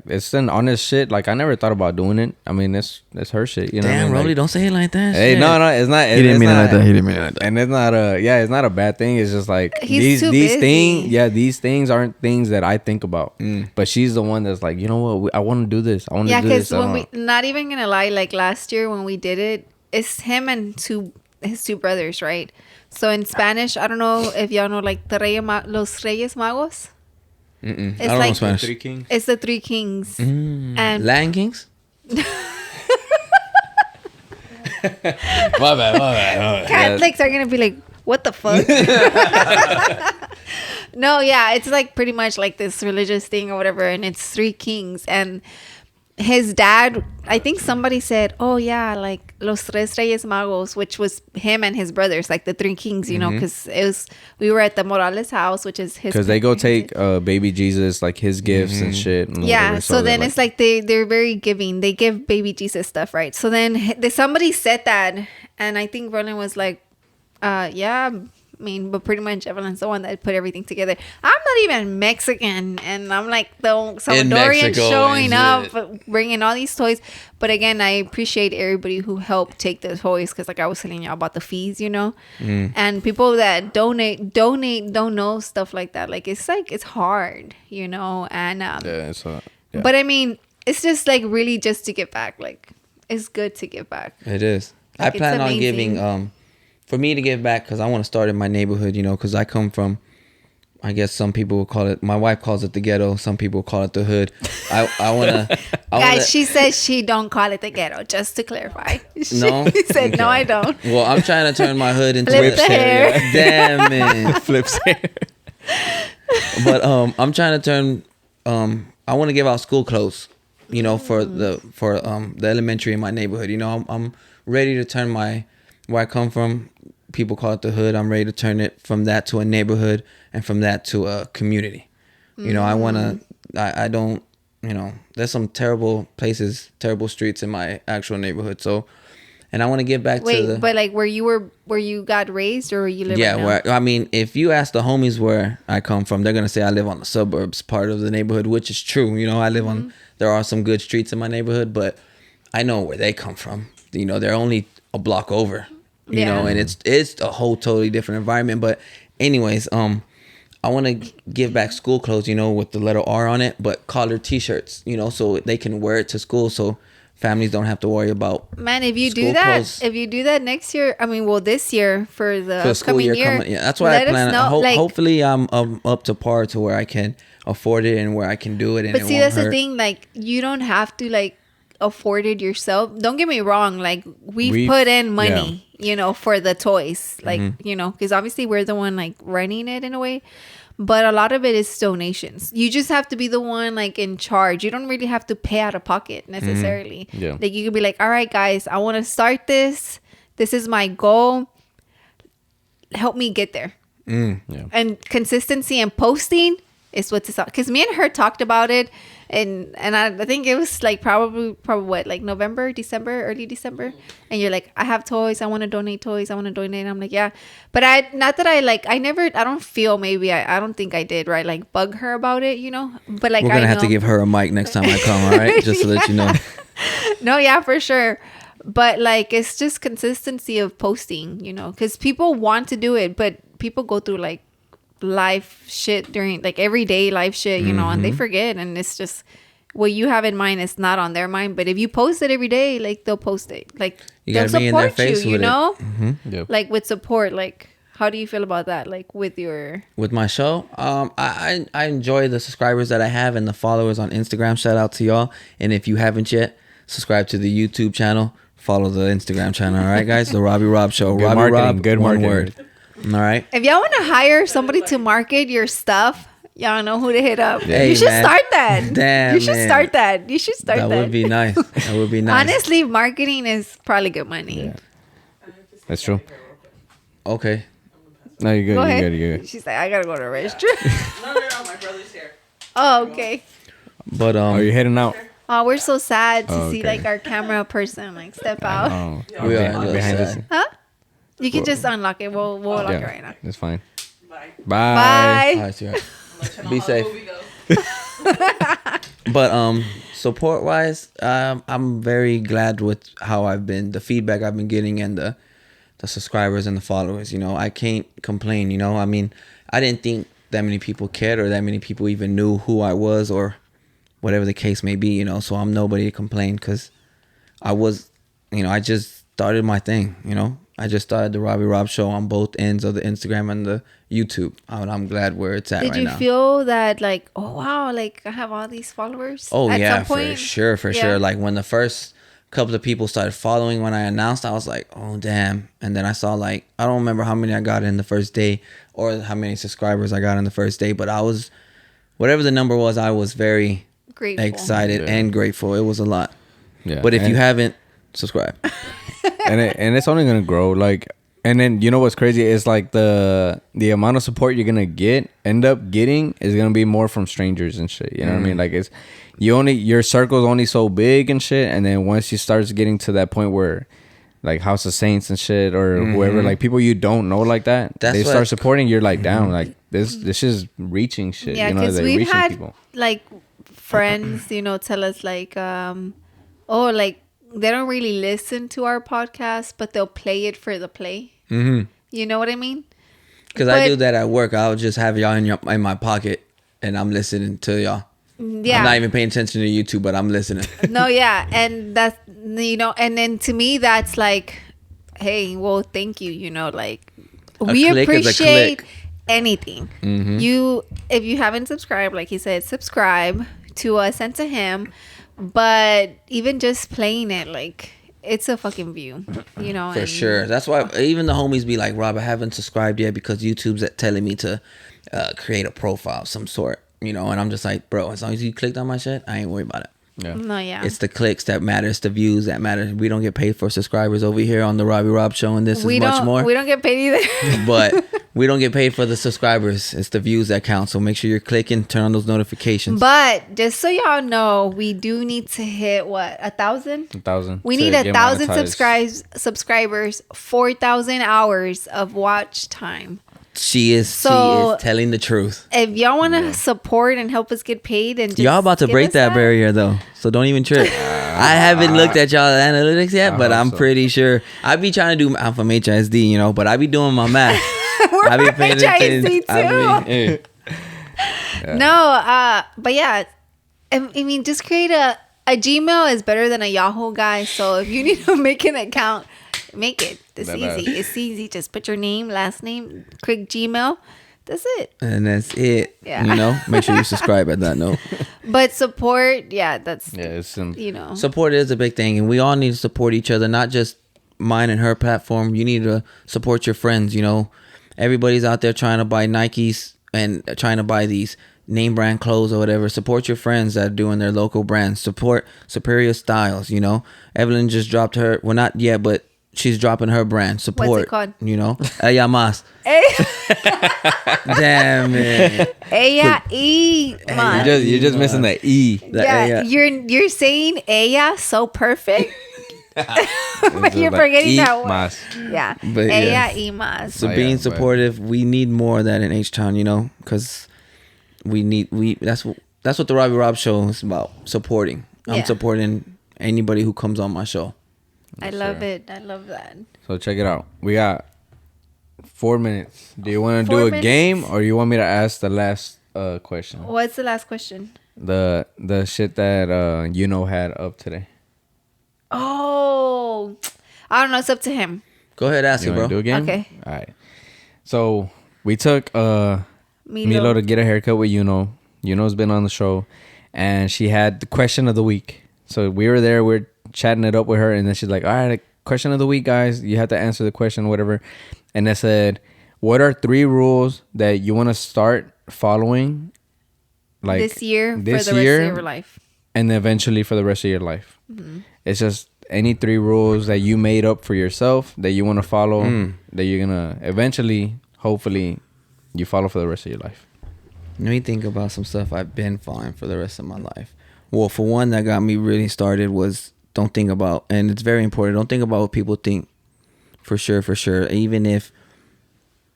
it's an honest shit. Like I never thought about doing it. I mean, it's her shit. Damn, Rollie, don't say it like that. Hey, shit. no, it's not. He didn't mean it like that. He didn't mean it like that. And it's not it's not a bad thing. It's just like He's these too things. busy. Yeah, these things aren't things that I think about. But she's the one that's like, you know what? I want to do this. I want to do this. Yeah, because when not even gonna lie, like last year when we did it, it's him and his two brothers, right? So in Spanish, I don't know if y'all know like los Reyes Magos. It's I don't know Spanish. Three Kings. It's the Three Kings. And Latin Kings? My bad. Catholics are gonna be like, what the fuck? No, yeah, it's like pretty much like this religious thing or whatever, and it's Three Kings. And his dad, I think somebody said, oh yeah, like los tres Reyes Magos, which was him and his brothers, like the Three Kings, because we were at the Morales house, which is his, because they go take baby Jesus, like his gifts and shit and yeah, whatever. so then it's like they're very giving, they give baby Jesus stuff, right? So then somebody said that, and I think Roland was like, yeah, I mean, but pretty much Evelin's the one that put everything together. I'm not even Mexican, and I'm like the Salvadorian showing up, bringing all these toys. But again, I appreciate everybody who helped take the toys, because like I was telling you about the fees, and people that donate don't know stuff like that. Like it's hard, and but I mean, it's just like really just to give back. Like it's good to give back. It is. Like, I plan on giving for me to give back, because I want to start in my neighborhood, because I come from, I guess some people will call it, my wife calls it the ghetto, some people call it the hood. I want to... Guys, she says she don't call it the ghetto, just to clarify. No? She said, no, I don't. Well, I'm trying to turn my hood into... Flip the hair. Damn it. Flips hair. But I'm trying to turn... I want to give out school clothes, for the elementary in my neighborhood. I'm ready to turn where I come from, people call it the hood. I'm ready to turn it from that to a neighborhood, and from that to a community. I don't, there's some terrible places, terrible streets in my actual neighborhood. So, and I want to get back to but like where you got raised, or where you live? Yeah, right now? If you ask the homies where I come from, they're gonna say I live on the suburbs part of the neighborhood, which is true. I live on, there are some good streets in my neighborhood, but I know where they come from. They're only a block over. And it's a whole totally different environment. But anyways, I want to give back school clothes, with the letter R on it, but collared t-shirts, so they can wear it to school. So families don't have to worry about. Man, if you school do that, clothes. if you do that next year, I mean, well, this year for the School coming year year, coming. Yeah, that's why I let us plan. know, like, Hopefully, I'm up to par to where I can afford it and where I can do it. And but it see, won't that's hurt. the thing. Like, you don't have to like afford it yourself. Don't get me wrong. Like, we've put in money, you know, for the toys. Like, you know, because obviously we're the one like running it in a way. But a lot of it is donations. You just have to be the one like in charge. You don't really have to pay out of pocket necessarily. Yeah. Like you could be like, all right, guys, I want to start this. This is my goal. Help me get there. Yeah. And consistency and posting is what's up. Because me and her talked about it. And I think it was like probably what, like November, December, early December. And you're like, I have toys. I want to donate toys. I want to donate. And I'm like, yeah. But I don't feel maybe, I don't think I did, right? Like bug her about it, you know? But like, We're going to have to give her a mic next time I come, all right? Just to let you know. No, yeah, for sure. But like, it's just consistency of posting, you know? Because people want to do it, but people go through like life shit during like everyday life shit, you know, and they forget, and it's just what you have in mind is not on their mind. But if you post it every day, like they'll post it, like You they'll gotta be in their support face you, you with it. know, Yep. like with support. Like, how do you feel about that? Like with your With my show, I enjoy the subscribers that I have and the followers on Instagram. Shout out to y'all. And if you haven't yet, subscribe to the YouTube channel. Follow the Instagram channel. All right, guys? The Robbie Rob Show. Good Robbie marketing, Rob, good one marketing. word. All right. if y'all want to hire somebody to market your stuff, y'all know who to hit up. Hey, you should man. start that. Damn, you should man. start that. You should start that. That would be nice. That would be nice. Honestly, marketing is probably good money. Yeah. That's true. Okay. No, you're good. Go You're ahead. good. You're good. She's like, I gotta go to the restroom. No, my brother's here. Oh, okay. But Are you heading out? Oh, we're so sad to Oh, see okay. like our camera person like step out. Oh, We are I'm a little behind sad. this. Huh? You can just unlock it. We'll unlock it right now. That's fine. Bye. Bye. Bye. all right, see you. Let you know Be how safe. the movie goes. But support wise, I'm very glad with how I've been, the feedback I've been getting, and the subscribers and the followers. You know, I can't complain. You know, I mean, I didn't think that many people cared or that many people even knew who I was or whatever the case may be. You know, so I'm nobody to complain because I was, you know, I just started my thing. You know, I just started the Robbie Rob Show on both ends of the Instagram and the YouTube. And I'm glad where it's at Did right you now. feel that like, oh wow, like I have all these followers? Oh at yeah, some point? for Yeah. sure. Like when the first couple of people started following when I announced, I was like, oh damn. And then I saw like, I don't remember how many I got in the first day or how many subscribers I got in the first day, but I was, whatever the number was, I was very Grateful. excited Yeah. and grateful. It was a lot. Yeah. But if and, you haven't, subscribe. and it's only gonna grow. Like, and then you know what's crazy is like the amount of support you're gonna end up getting is gonna be more from strangers and shit. You know what I mean? Like it's your circle's only so big and shit, and then once you start getting to that point where like House of Saints and shit or whoever, like people you don't know like that, That's they what- start supporting. You're like down, like this is reaching shit. Yeah, you know, because they're we've reaching had people. like friends, you know, tell us like, oh, like they don't really listen to our podcast, but they'll play it for the play. Mm-hmm. You know what I mean? Because I But- do that at work. I'll just have y'all in my pocket and I'm listening to y'all. Yeah. I'm not even paying attention to YouTube, but I'm listening. No, yeah, and that's, you know, and then to me that's like, hey, well, thank you, you know, like we click is a appreciate click. anything. If you haven't subscribed, like he said, subscribe to us and to him. But even just playing it, like it's a fucking view, you know. For and sure. That's why even the homies be like, Rob, I haven't subscribed yet because YouTube's telling me to create a profile of some sort, you know. And I'm just like, bro, as long as you clicked on my shit, I ain't worried about it. Yeah. No, yeah. It's the clicks that matters, the views that matter. We don't get paid for subscribers over here on the Robbie Rob Show, and this is much more. We don't get paid either. But we don't get paid for the subscribers. It's the views that count. So make sure you're clicking, turn on those notifications. But just so y'all know, we do need to hit what, 1,000? 1,000. We to need get 1,000 monetized. subscribers, 4,000 hours of watch time. She is So- telling the truth. If y'all want to support and help us get paid, and just Y'all about to give break us that barrier though, so don't even trip. I haven't looked at y'all analytics yet, but hope I'm so. pretty sure. I be trying to do. I'm from HISD, you know, but I be doing my math. We're I be from paying HISD attention. I too. mean, Yeah. No, but yeah, I mean, just create a A Gmail is better than a Yahoo, guys. So if you need to make an account, make it. It's easy. It's easy. Just put your name, last name, click Gmail. That's it. And that's it. Yeah. You know, make sure you subscribe at that note. But support, it's Support is a big thing, and we all need to support each other, not just mine and her platform. You need to support your friends. You know, everybody's out there trying to buy Nikes and trying to buy these name brand clothes or whatever. Support your friends that are doing their local brands. Support Superior Styles. You know, Evelyn just dropped her. Well, not yet, but she's dropping her brand. Support. What's it called? You know, Ella Más. Damn it. Ella y más. You're just missing the E. Yeah, you're saying ella so perfect. But you're forgetting that word. Más. Yeah. But Ella yeah. y más. So being supportive, we need more of that in H-Town, you know, because that's what the Robbie Rob Show is about, supporting. I'm supporting anybody who comes on my show. I love it. I love that. So check it out. We got 4 minutes. Do you want to 4 do a minutes? game, or you want me to ask the last question? What's the last question? The shit that had up today. Oh, I don't know. It's up to him. Go ahead, ask You it, bro. want to do a game? Okay. All right. So we took Milo to get a haircut with Yuno. Yuno's been on the show, and she had the question of the week. So we were there. We're chatting it up with her, and then she's like, "All right, question of the week, guys. You have to answer the question, whatever." And I said, "What are 3 rules that you want to start following, like this year for the rest of your life?" And eventually for the rest of your life. Mm-hmm. It's just any 3 rules that you made up for yourself that you want to follow, that you're gonna eventually, hopefully, you follow for the rest of your life. Let me think about some stuff I've been following for the rest of my life. Well, for one, that got me really started was don't think about, and it's very important, don't think about what people think. For sure. Even if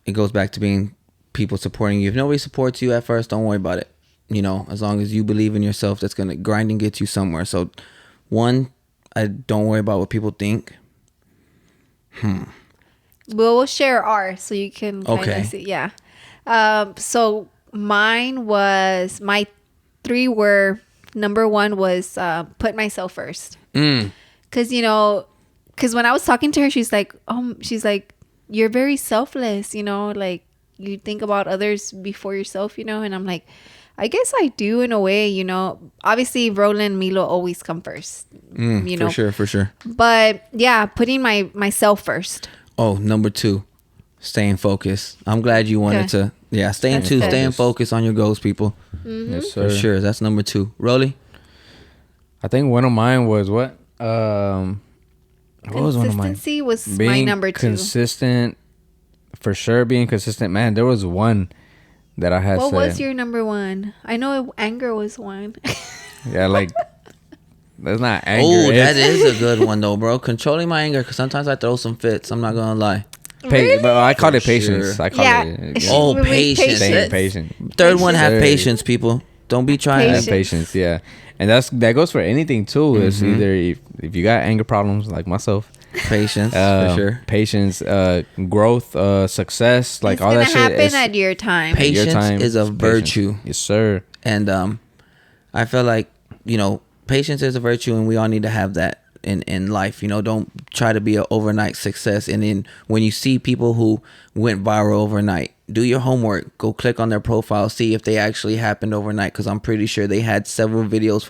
it goes back to being people supporting you. If nobody supports you at first, don't worry about it. You know, as long as you believe in yourself, that's going to grind and get you somewhere. So, one, I don't worry about what people think. We'll share ours so you can kind Okay. of see. Yeah. So mine was, my 3 were, number 1 was put myself first. Because, because when I was talking to her, she's like, you're very selfless, like you think about others before yourself, and I'm like, I guess I do in a way, obviously Roland, Milo always come first, For sure. But yeah, putting myself first. Oh, number 2, staying focused. I'm glad you wanted to. Yeah, staying focused on your goals, people. Mm-hmm. Yes, sir. For sure. That's number 2. Rollie? I think one of mine was what? What was one of mine? Consistency was Being my number 2. Consistent, for sure. Being consistent, man. There was one that I had. What said. was your number 1? I know anger was one. Yeah, like that's not anger. Oh, that is a good one though, bro. Controlling my anger, because sometimes I throw some fits. I'm not gonna lie. Really? But I call it For patience. sure. I call it. Oh, With patience. Staying patient. Third one, have Sure. patience, people. Don't be trying. Have patience, yeah. And that goes for anything too. It's either if you got anger problems like myself, Patience, for sure. patience, growth, success, like It's all gonna that shit. happen at your time. Patience Your time, is a patience. virtue. Yes, sir. And I feel like, patience is a virtue, and we all need to have that in life. Don't try to be an overnight success. And then when you see people who went viral overnight, do your homework. Go click on their profile, see if they actually happened overnight, because I'm pretty sure they had several videos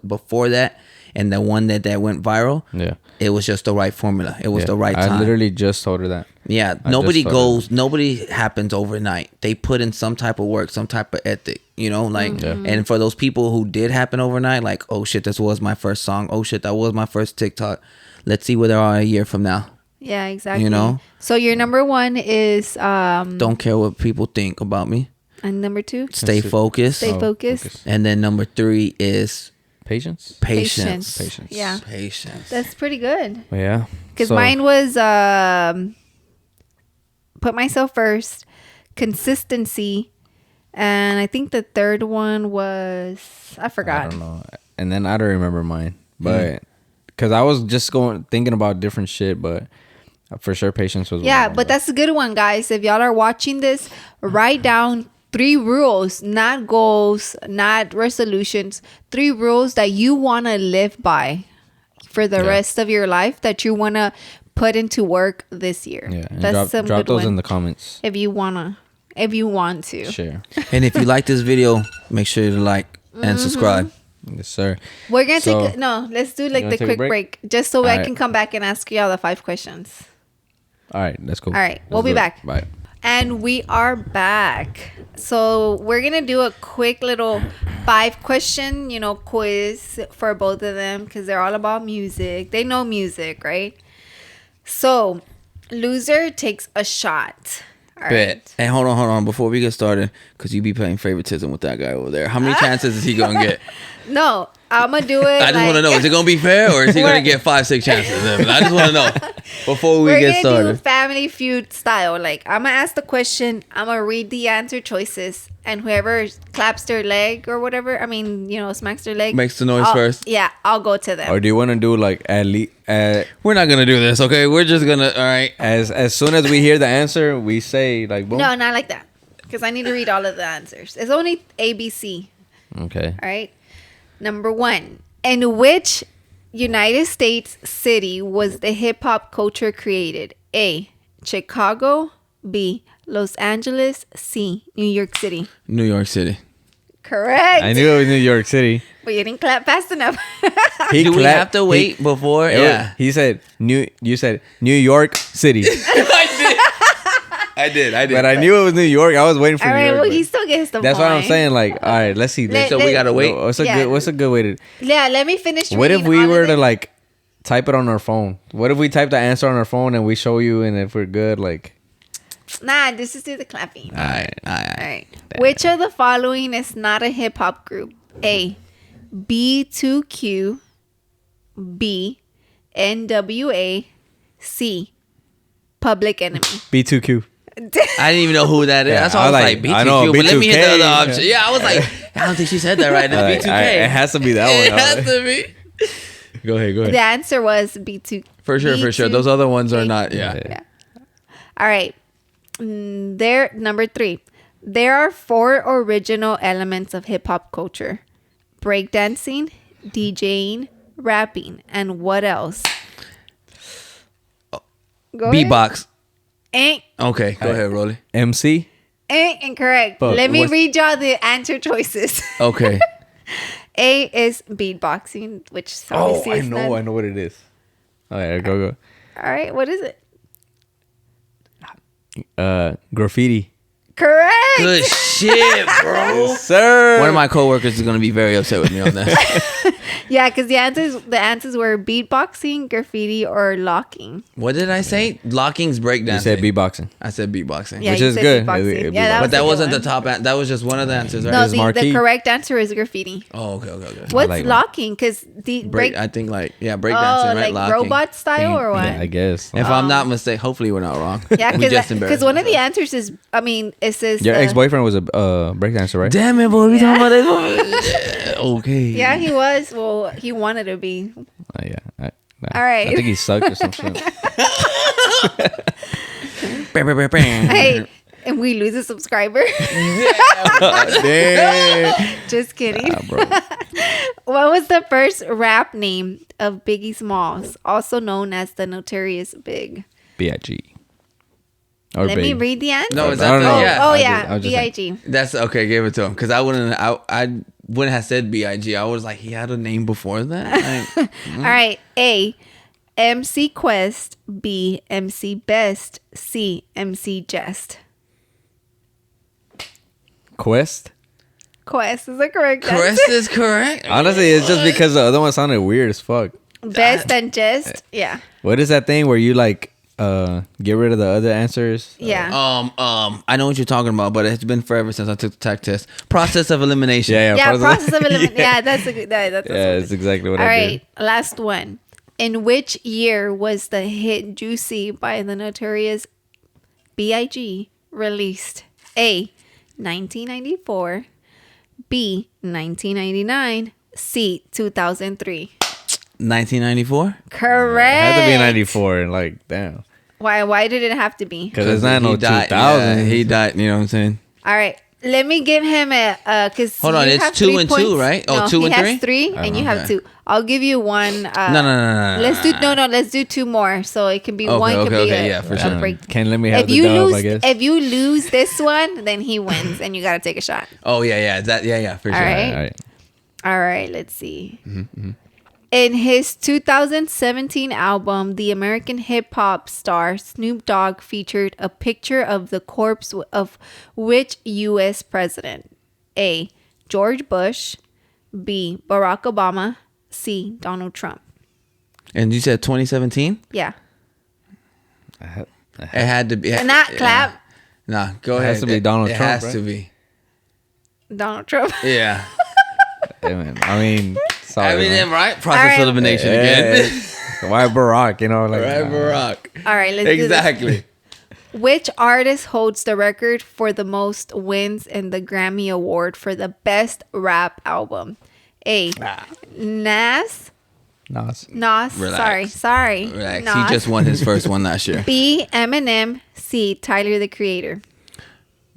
before that, and the one that went viral, Yeah. it was just the right formula. It was the right time. I literally just told her that. Yeah, nobody happens overnight. They put in some type of work, some type of ethic, and for those people who did happen overnight, like, oh shit, this was my first song. Oh shit, that was my first TikTok. Let's see where they are a year from now. Yeah, exactly. So your number 1 is Don't care what people think about me. and number 2, Stay focused. stay focused. And then number 3 is Patience. patience. Patience. Yeah, Patience. that's pretty good. Well, yeah. Because So, mine was put myself first, consistency, and I think the third one was I forgot. I don't know. And then I don't remember mine, but because I was just thinking about different shit, but for sure patience was. Yeah, one of but them. that's a good one, guys. If y'all are watching this, write down 3 rules, not goals, not resolutions. 3 rules that you want to live by for the rest of your life that you want to put into work this year. Yeah, and That's some drop good those one. in the comments. If you want to. Share. And if you like this video, make sure to like and subscribe. Yes, sir. We're going to So- take let's do like wanna the take a quick break? break just so I Alright. can come back and ask y'all the 5 questions. All right, that's cool. All right, we'll Let's be do it. back. Bye. And we are back. So we're going to do a quick little 5-question, quiz for both of them because they're all about music. They know music, right? So loser takes a shot. All right. Bet. Hey, hold on. Before we get started, because you be playing favoritism with that guy over there. How many chances is he going to get? No, I'm going to do it. I just want to know, is it going to be fair or is he going to get 5-6 chances? I just want to know before we We're get gonna started. do Family Feud style. Like, I'm gonna ask the question, I'm gonna read the answer choices, and whoever claps their leg or whatever, smacks their leg, Makes the noise first. Yeah, I'll go to them. Or do you want to do like at least We're not going to do this, okay? We're just going to, all right. as soon as we hear the answer, we say like boom. No, not like that, because I need to read all of the answers. It's only ABC. Okay. All right. Number 1, in which United States city was the hip hop culture created? A, Chicago. B, Los Angeles. C, New York City. New York City. Correct. I knew it was New York City. But you didn't clap fast enough. He Do we clapped- have to wait he- before? it was- Yeah. He said You said New York City, I did. but I knew it was New York. I was waiting for All New right, York. well, but he still gets the that's point. what I'm saying. Like, all right, let's see. Let- So we got to wait. What's Yeah. a good way to? Yeah, let me finish. What if reading we all of were to it. like type it on our phone? What if we type the answer on our phone and we show you, and if we're good, like, Nah, this is do the clapping. All right. All right. Which of the following is not a hip hop group? A, B2Q. B, NWA. C, Public Enemy. B2Q. I didn't even know who that is. Yeah, That's why I was like, I know, B2Q. But let me hit the B2K. other option. Yeah, I was like, I don't think she said that right. It's B2K. It has to be that one. It has to be. Go ahead. The answer was B2. For sure. B2. Those other ones are not. Yeah. Yeah. All right. There, number 3. There are 4 original elements of hip hop culture: breakdancing, DJing, rapping, and what else? Go ahead. Beatbox. Ain't Okay, go ahead, Rollie. MC. incorrect. But Let me what's- read y'all the answer choices. Okay. A is beatboxing, which Oh, obviously I is know. not. I know what it is. All right, go. All right, what is it? Graffiti. Correct. Good shit, bro. Sir. One of my coworkers is gonna be very upset with me on that. Yeah, because the answers were beatboxing, graffiti, or locking. What did I say? Locking's breakdancing. You said beatboxing. I said beatboxing. Yeah, Which you is said good. beatboxing. It- Yeah, that but was But that a good wasn't one. the top. That was just one of the answers, right? No, It's the marquee. correct answer is graffiti. Oh, okay. What's like- locking? Because the Break. break. I think like Oh, breakdancing, right? like Locking. robot style or what? Yeah, I guess. If I'm not mistaken, hopefully we're not wrong. Yeah, We just embarrassed because one of the ourselves. answers is, it says Your ex-boyfriend was a breakdancer, right? Damn it, boy. We talking about this? Okay. Yeah, he was. Well, he wanted to be. Yeah. All right. I think he sucked or some shit. Hey, and we lose a subscriber. Damn. Just kidding. Bro. What was the first rap name of Biggie Smalls, also known as the Notorious Big? B.I.G. Or Let me Big. read the answer. No, is I that don't know. yeah? Oh I yeah, was just saying. B.I.G. That's okay. Give it to him because I wouldn't have said B.I.G. I was like, he had a name before that. Like, All right. A, MC Quest. B, MC Best. C, MC Jest. Quest? Quest is the correct Crest answer. is correct. Honestly, it's just because the other one sounded weird as fuck. Best and Jest. Yeah. What is that thing where you like get rid of the other answers? Yeah. I know what you're talking about, but it's been forever since I took the tech test. Process of elimination. Yeah, process of elimination. Yeah, that's a good. That's Yeah, it's exactly what All I right, did. last one. In which year was the hit "Juicy" by the Notorious B.I.G. released? A, 1994. B, 1999. C, 2003. 1994. Correct. It had to be 94. Like, damn. Why did it have to be? Because it's not no he died. 2000. Yeah, he died. You know what I'm saying? All right. Let me give him a because Hold on, it's 2 and 2, right? Oh, no, 2 and he 3? has 3, and you have Okay. 2. I'll give you one. No. Let's do 2 more, so it can be one. Could be a for sure. break. Can't let me have If the you dub, lose, I guess. if you lose this one, then he wins, and you gotta take a shot. Oh yeah, for sure. All right. All right. All right, let's see. In his 2017 album, the American hip hop star Snoop Dogg featured a picture of the corpse of which U.S. president? A. George Bush, B. Barack Obama, C. Donald Trump. And you said 2017? Yeah. It had to be. And that clap, Nah, go It ahead. has to be Donald it Trump, has right? to be. Donald Trump. Yeah. Yeah, man. I mean, sorry. man. right? Process All right. elimination Yeah. again. Why Barack? You know, like Right, Barack. All right, let's do this. Exactly. Which artist holds the record for the most wins in the Grammy Award for the best rap album? A. Nas. Nas. Relax. Sorry. Relax. Nas. He just won his first one last year. B. Eminem. C. Tyler the Creator.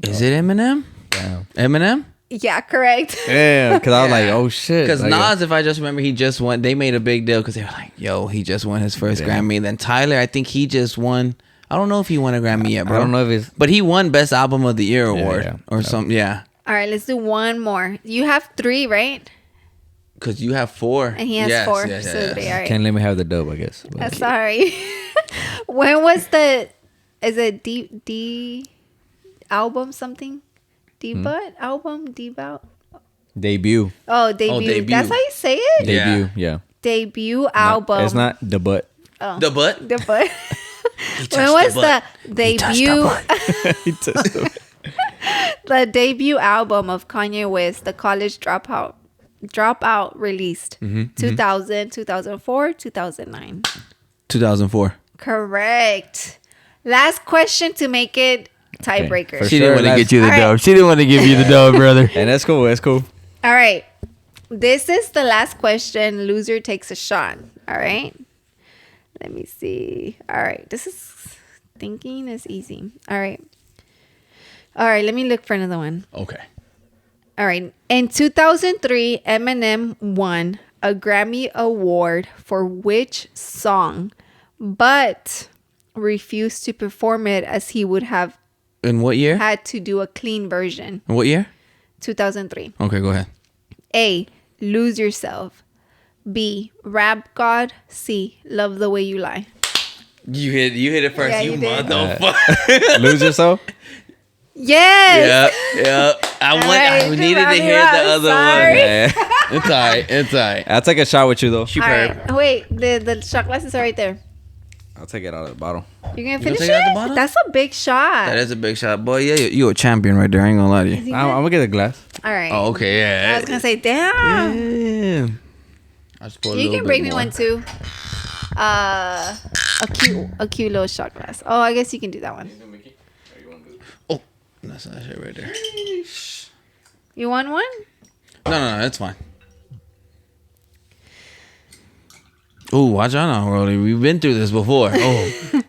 Is it Eminem? Damn. Eminem? Yeah, correct. Yeah, because I was like, oh shit. Because Like, Nas, if I just remember, he just won. They made a big deal because they were like, yo, he just won his first Grammy. Then Tyler, I think he just won. I don't know if he won a Grammy yet, bro. I don't know if it's. But he won Best Album of the Year award yeah. or something. Yeah. All right, let's do one more. You have 3, right? Because you have 4. And he has Yes, 4. yes, So yes. 3, all right. Can't let me have the dub, I guess. But- Sorry. When was the... Is it D album something? Debut album? Debut? Debut. Oh, debut. Debut. That's how you say it? Yeah. Debut. Yeah. Debut album. It's not the butt. Oh. The butt? Debut. When touched was the butt. the touched debut? the He touched the- The debut album of Kanye West, The College Dropout released 2000, 2004, 2009. 2004. Correct. Last question to make it tiebreaker. For She sure, didn't want to that's- get you the All right. dub. She didn't want to give you the dub, brother. And that's cool. That's cool. All right. This is the last question. Loser takes a shot. All right. Let me see. All right. This is thinking is easy. All right. All right. Let me look for another one. Okay. All right. In 2003, Eminem won a Grammy Award for which song, but refused to perform it as he would have In what year? had to do a clean version. In what year? 2003. Okay, go ahead. A. Lose Yourself. B. Rap God. C. Love the Way You Lie. You hit it first, Yeah, you you did. motherfucker. Lose yourself. Yes. Yeah. I right, needed to Robbie hear Rob, the other sorry. one. Yeah. It's alright. It's alright. I'll take a shot with you though. All right. Wait. The shot glasses are right there. I'll take it out of the bottle. You're gonna gonna finish take it out the it? bottom? That's a big shot. That is a big shot, boy. Yeah, you a champion right there. I ain't gonna lie to you. I'm gonna get a glass. All right. Oh, okay, yeah. I was gonna say, damn. Yeah. I just pour a You little can bring bit me more. one too. A cute little shot glass. Oh, I guess you can do that one. Oh, that's that shit right there. You want one? No, that's fine. Ooh, watch out now, Rollie. We've been through this before. Oh,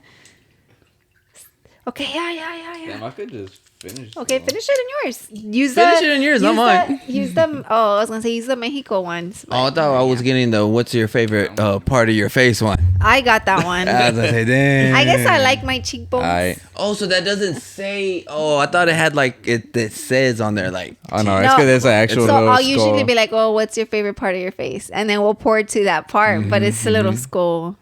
Okay. Yeah. I could just finish. Okay, finish it in yours. Use Finish it in yours, not mine. Use them. Oh, I was gonna say use the Mexico ones. I thought I was getting the what's your favorite part of your face one. I got that one. I was gonna say, damn. I guess I like my cheekbones. Alright. Oh, so that doesn't say. Oh, I thought it had like it says on there like. Oh no, No. it's because it's an actual. So little I'll usually skull. be like, "Oh, what's your favorite part of your face?" And then we'll pour to that part, but it's a little skull.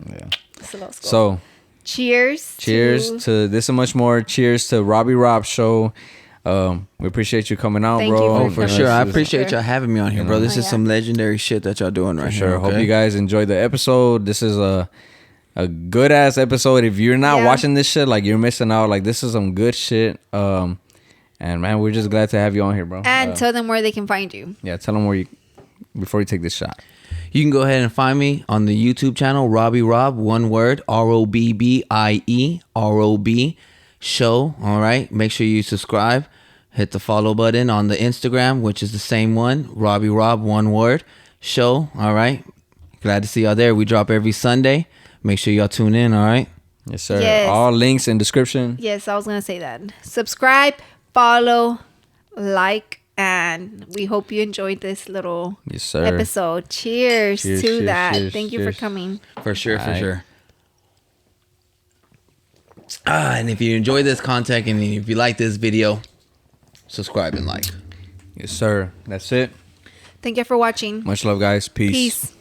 Yeah. It's a little skull. So cheers. cheers to this and much more. Cheers to Robbie Rob Show. We appreciate you coming out, Thank bro. you for Oh, for coming. sure. I This is- appreciate y'all having me on here, bro. This Oh, is yeah. some legendary shit that y'all doing right Sure. here. Hope okay? you guys enjoyed the episode. This is a good ass episode. If you're not Yeah. watching this shit, like you're missing out. Like this is some good shit. And man, we're just glad to have you on here, bro. And tell them where they can find you. Yeah, tell them where you before you take this shot. You can go ahead and find me on the YouTube channel, Robbie Rob, one word, ROBBIE, ROB Show. All right. Make sure you subscribe. Hit the follow button on the Instagram, which is the same one, Robbie Rob, one word, Show. All right. Glad to see y'all there. We drop every Sunday. Make sure y'all tune in. All right. Yes, sir. Yes. All links in description. Yes, I was gonna say that. Subscribe, follow, like, and we hope you enjoyed this little Yes, sir. episode. Cheers to Cheers, that. cheers, Thank you cheers. for coming. For sure, for Alright. sure. And if you enjoy this content and if you like this video, subscribe and like. Yes, sir. That's it. Thank you for watching. Much love, guys. Peace. Peace.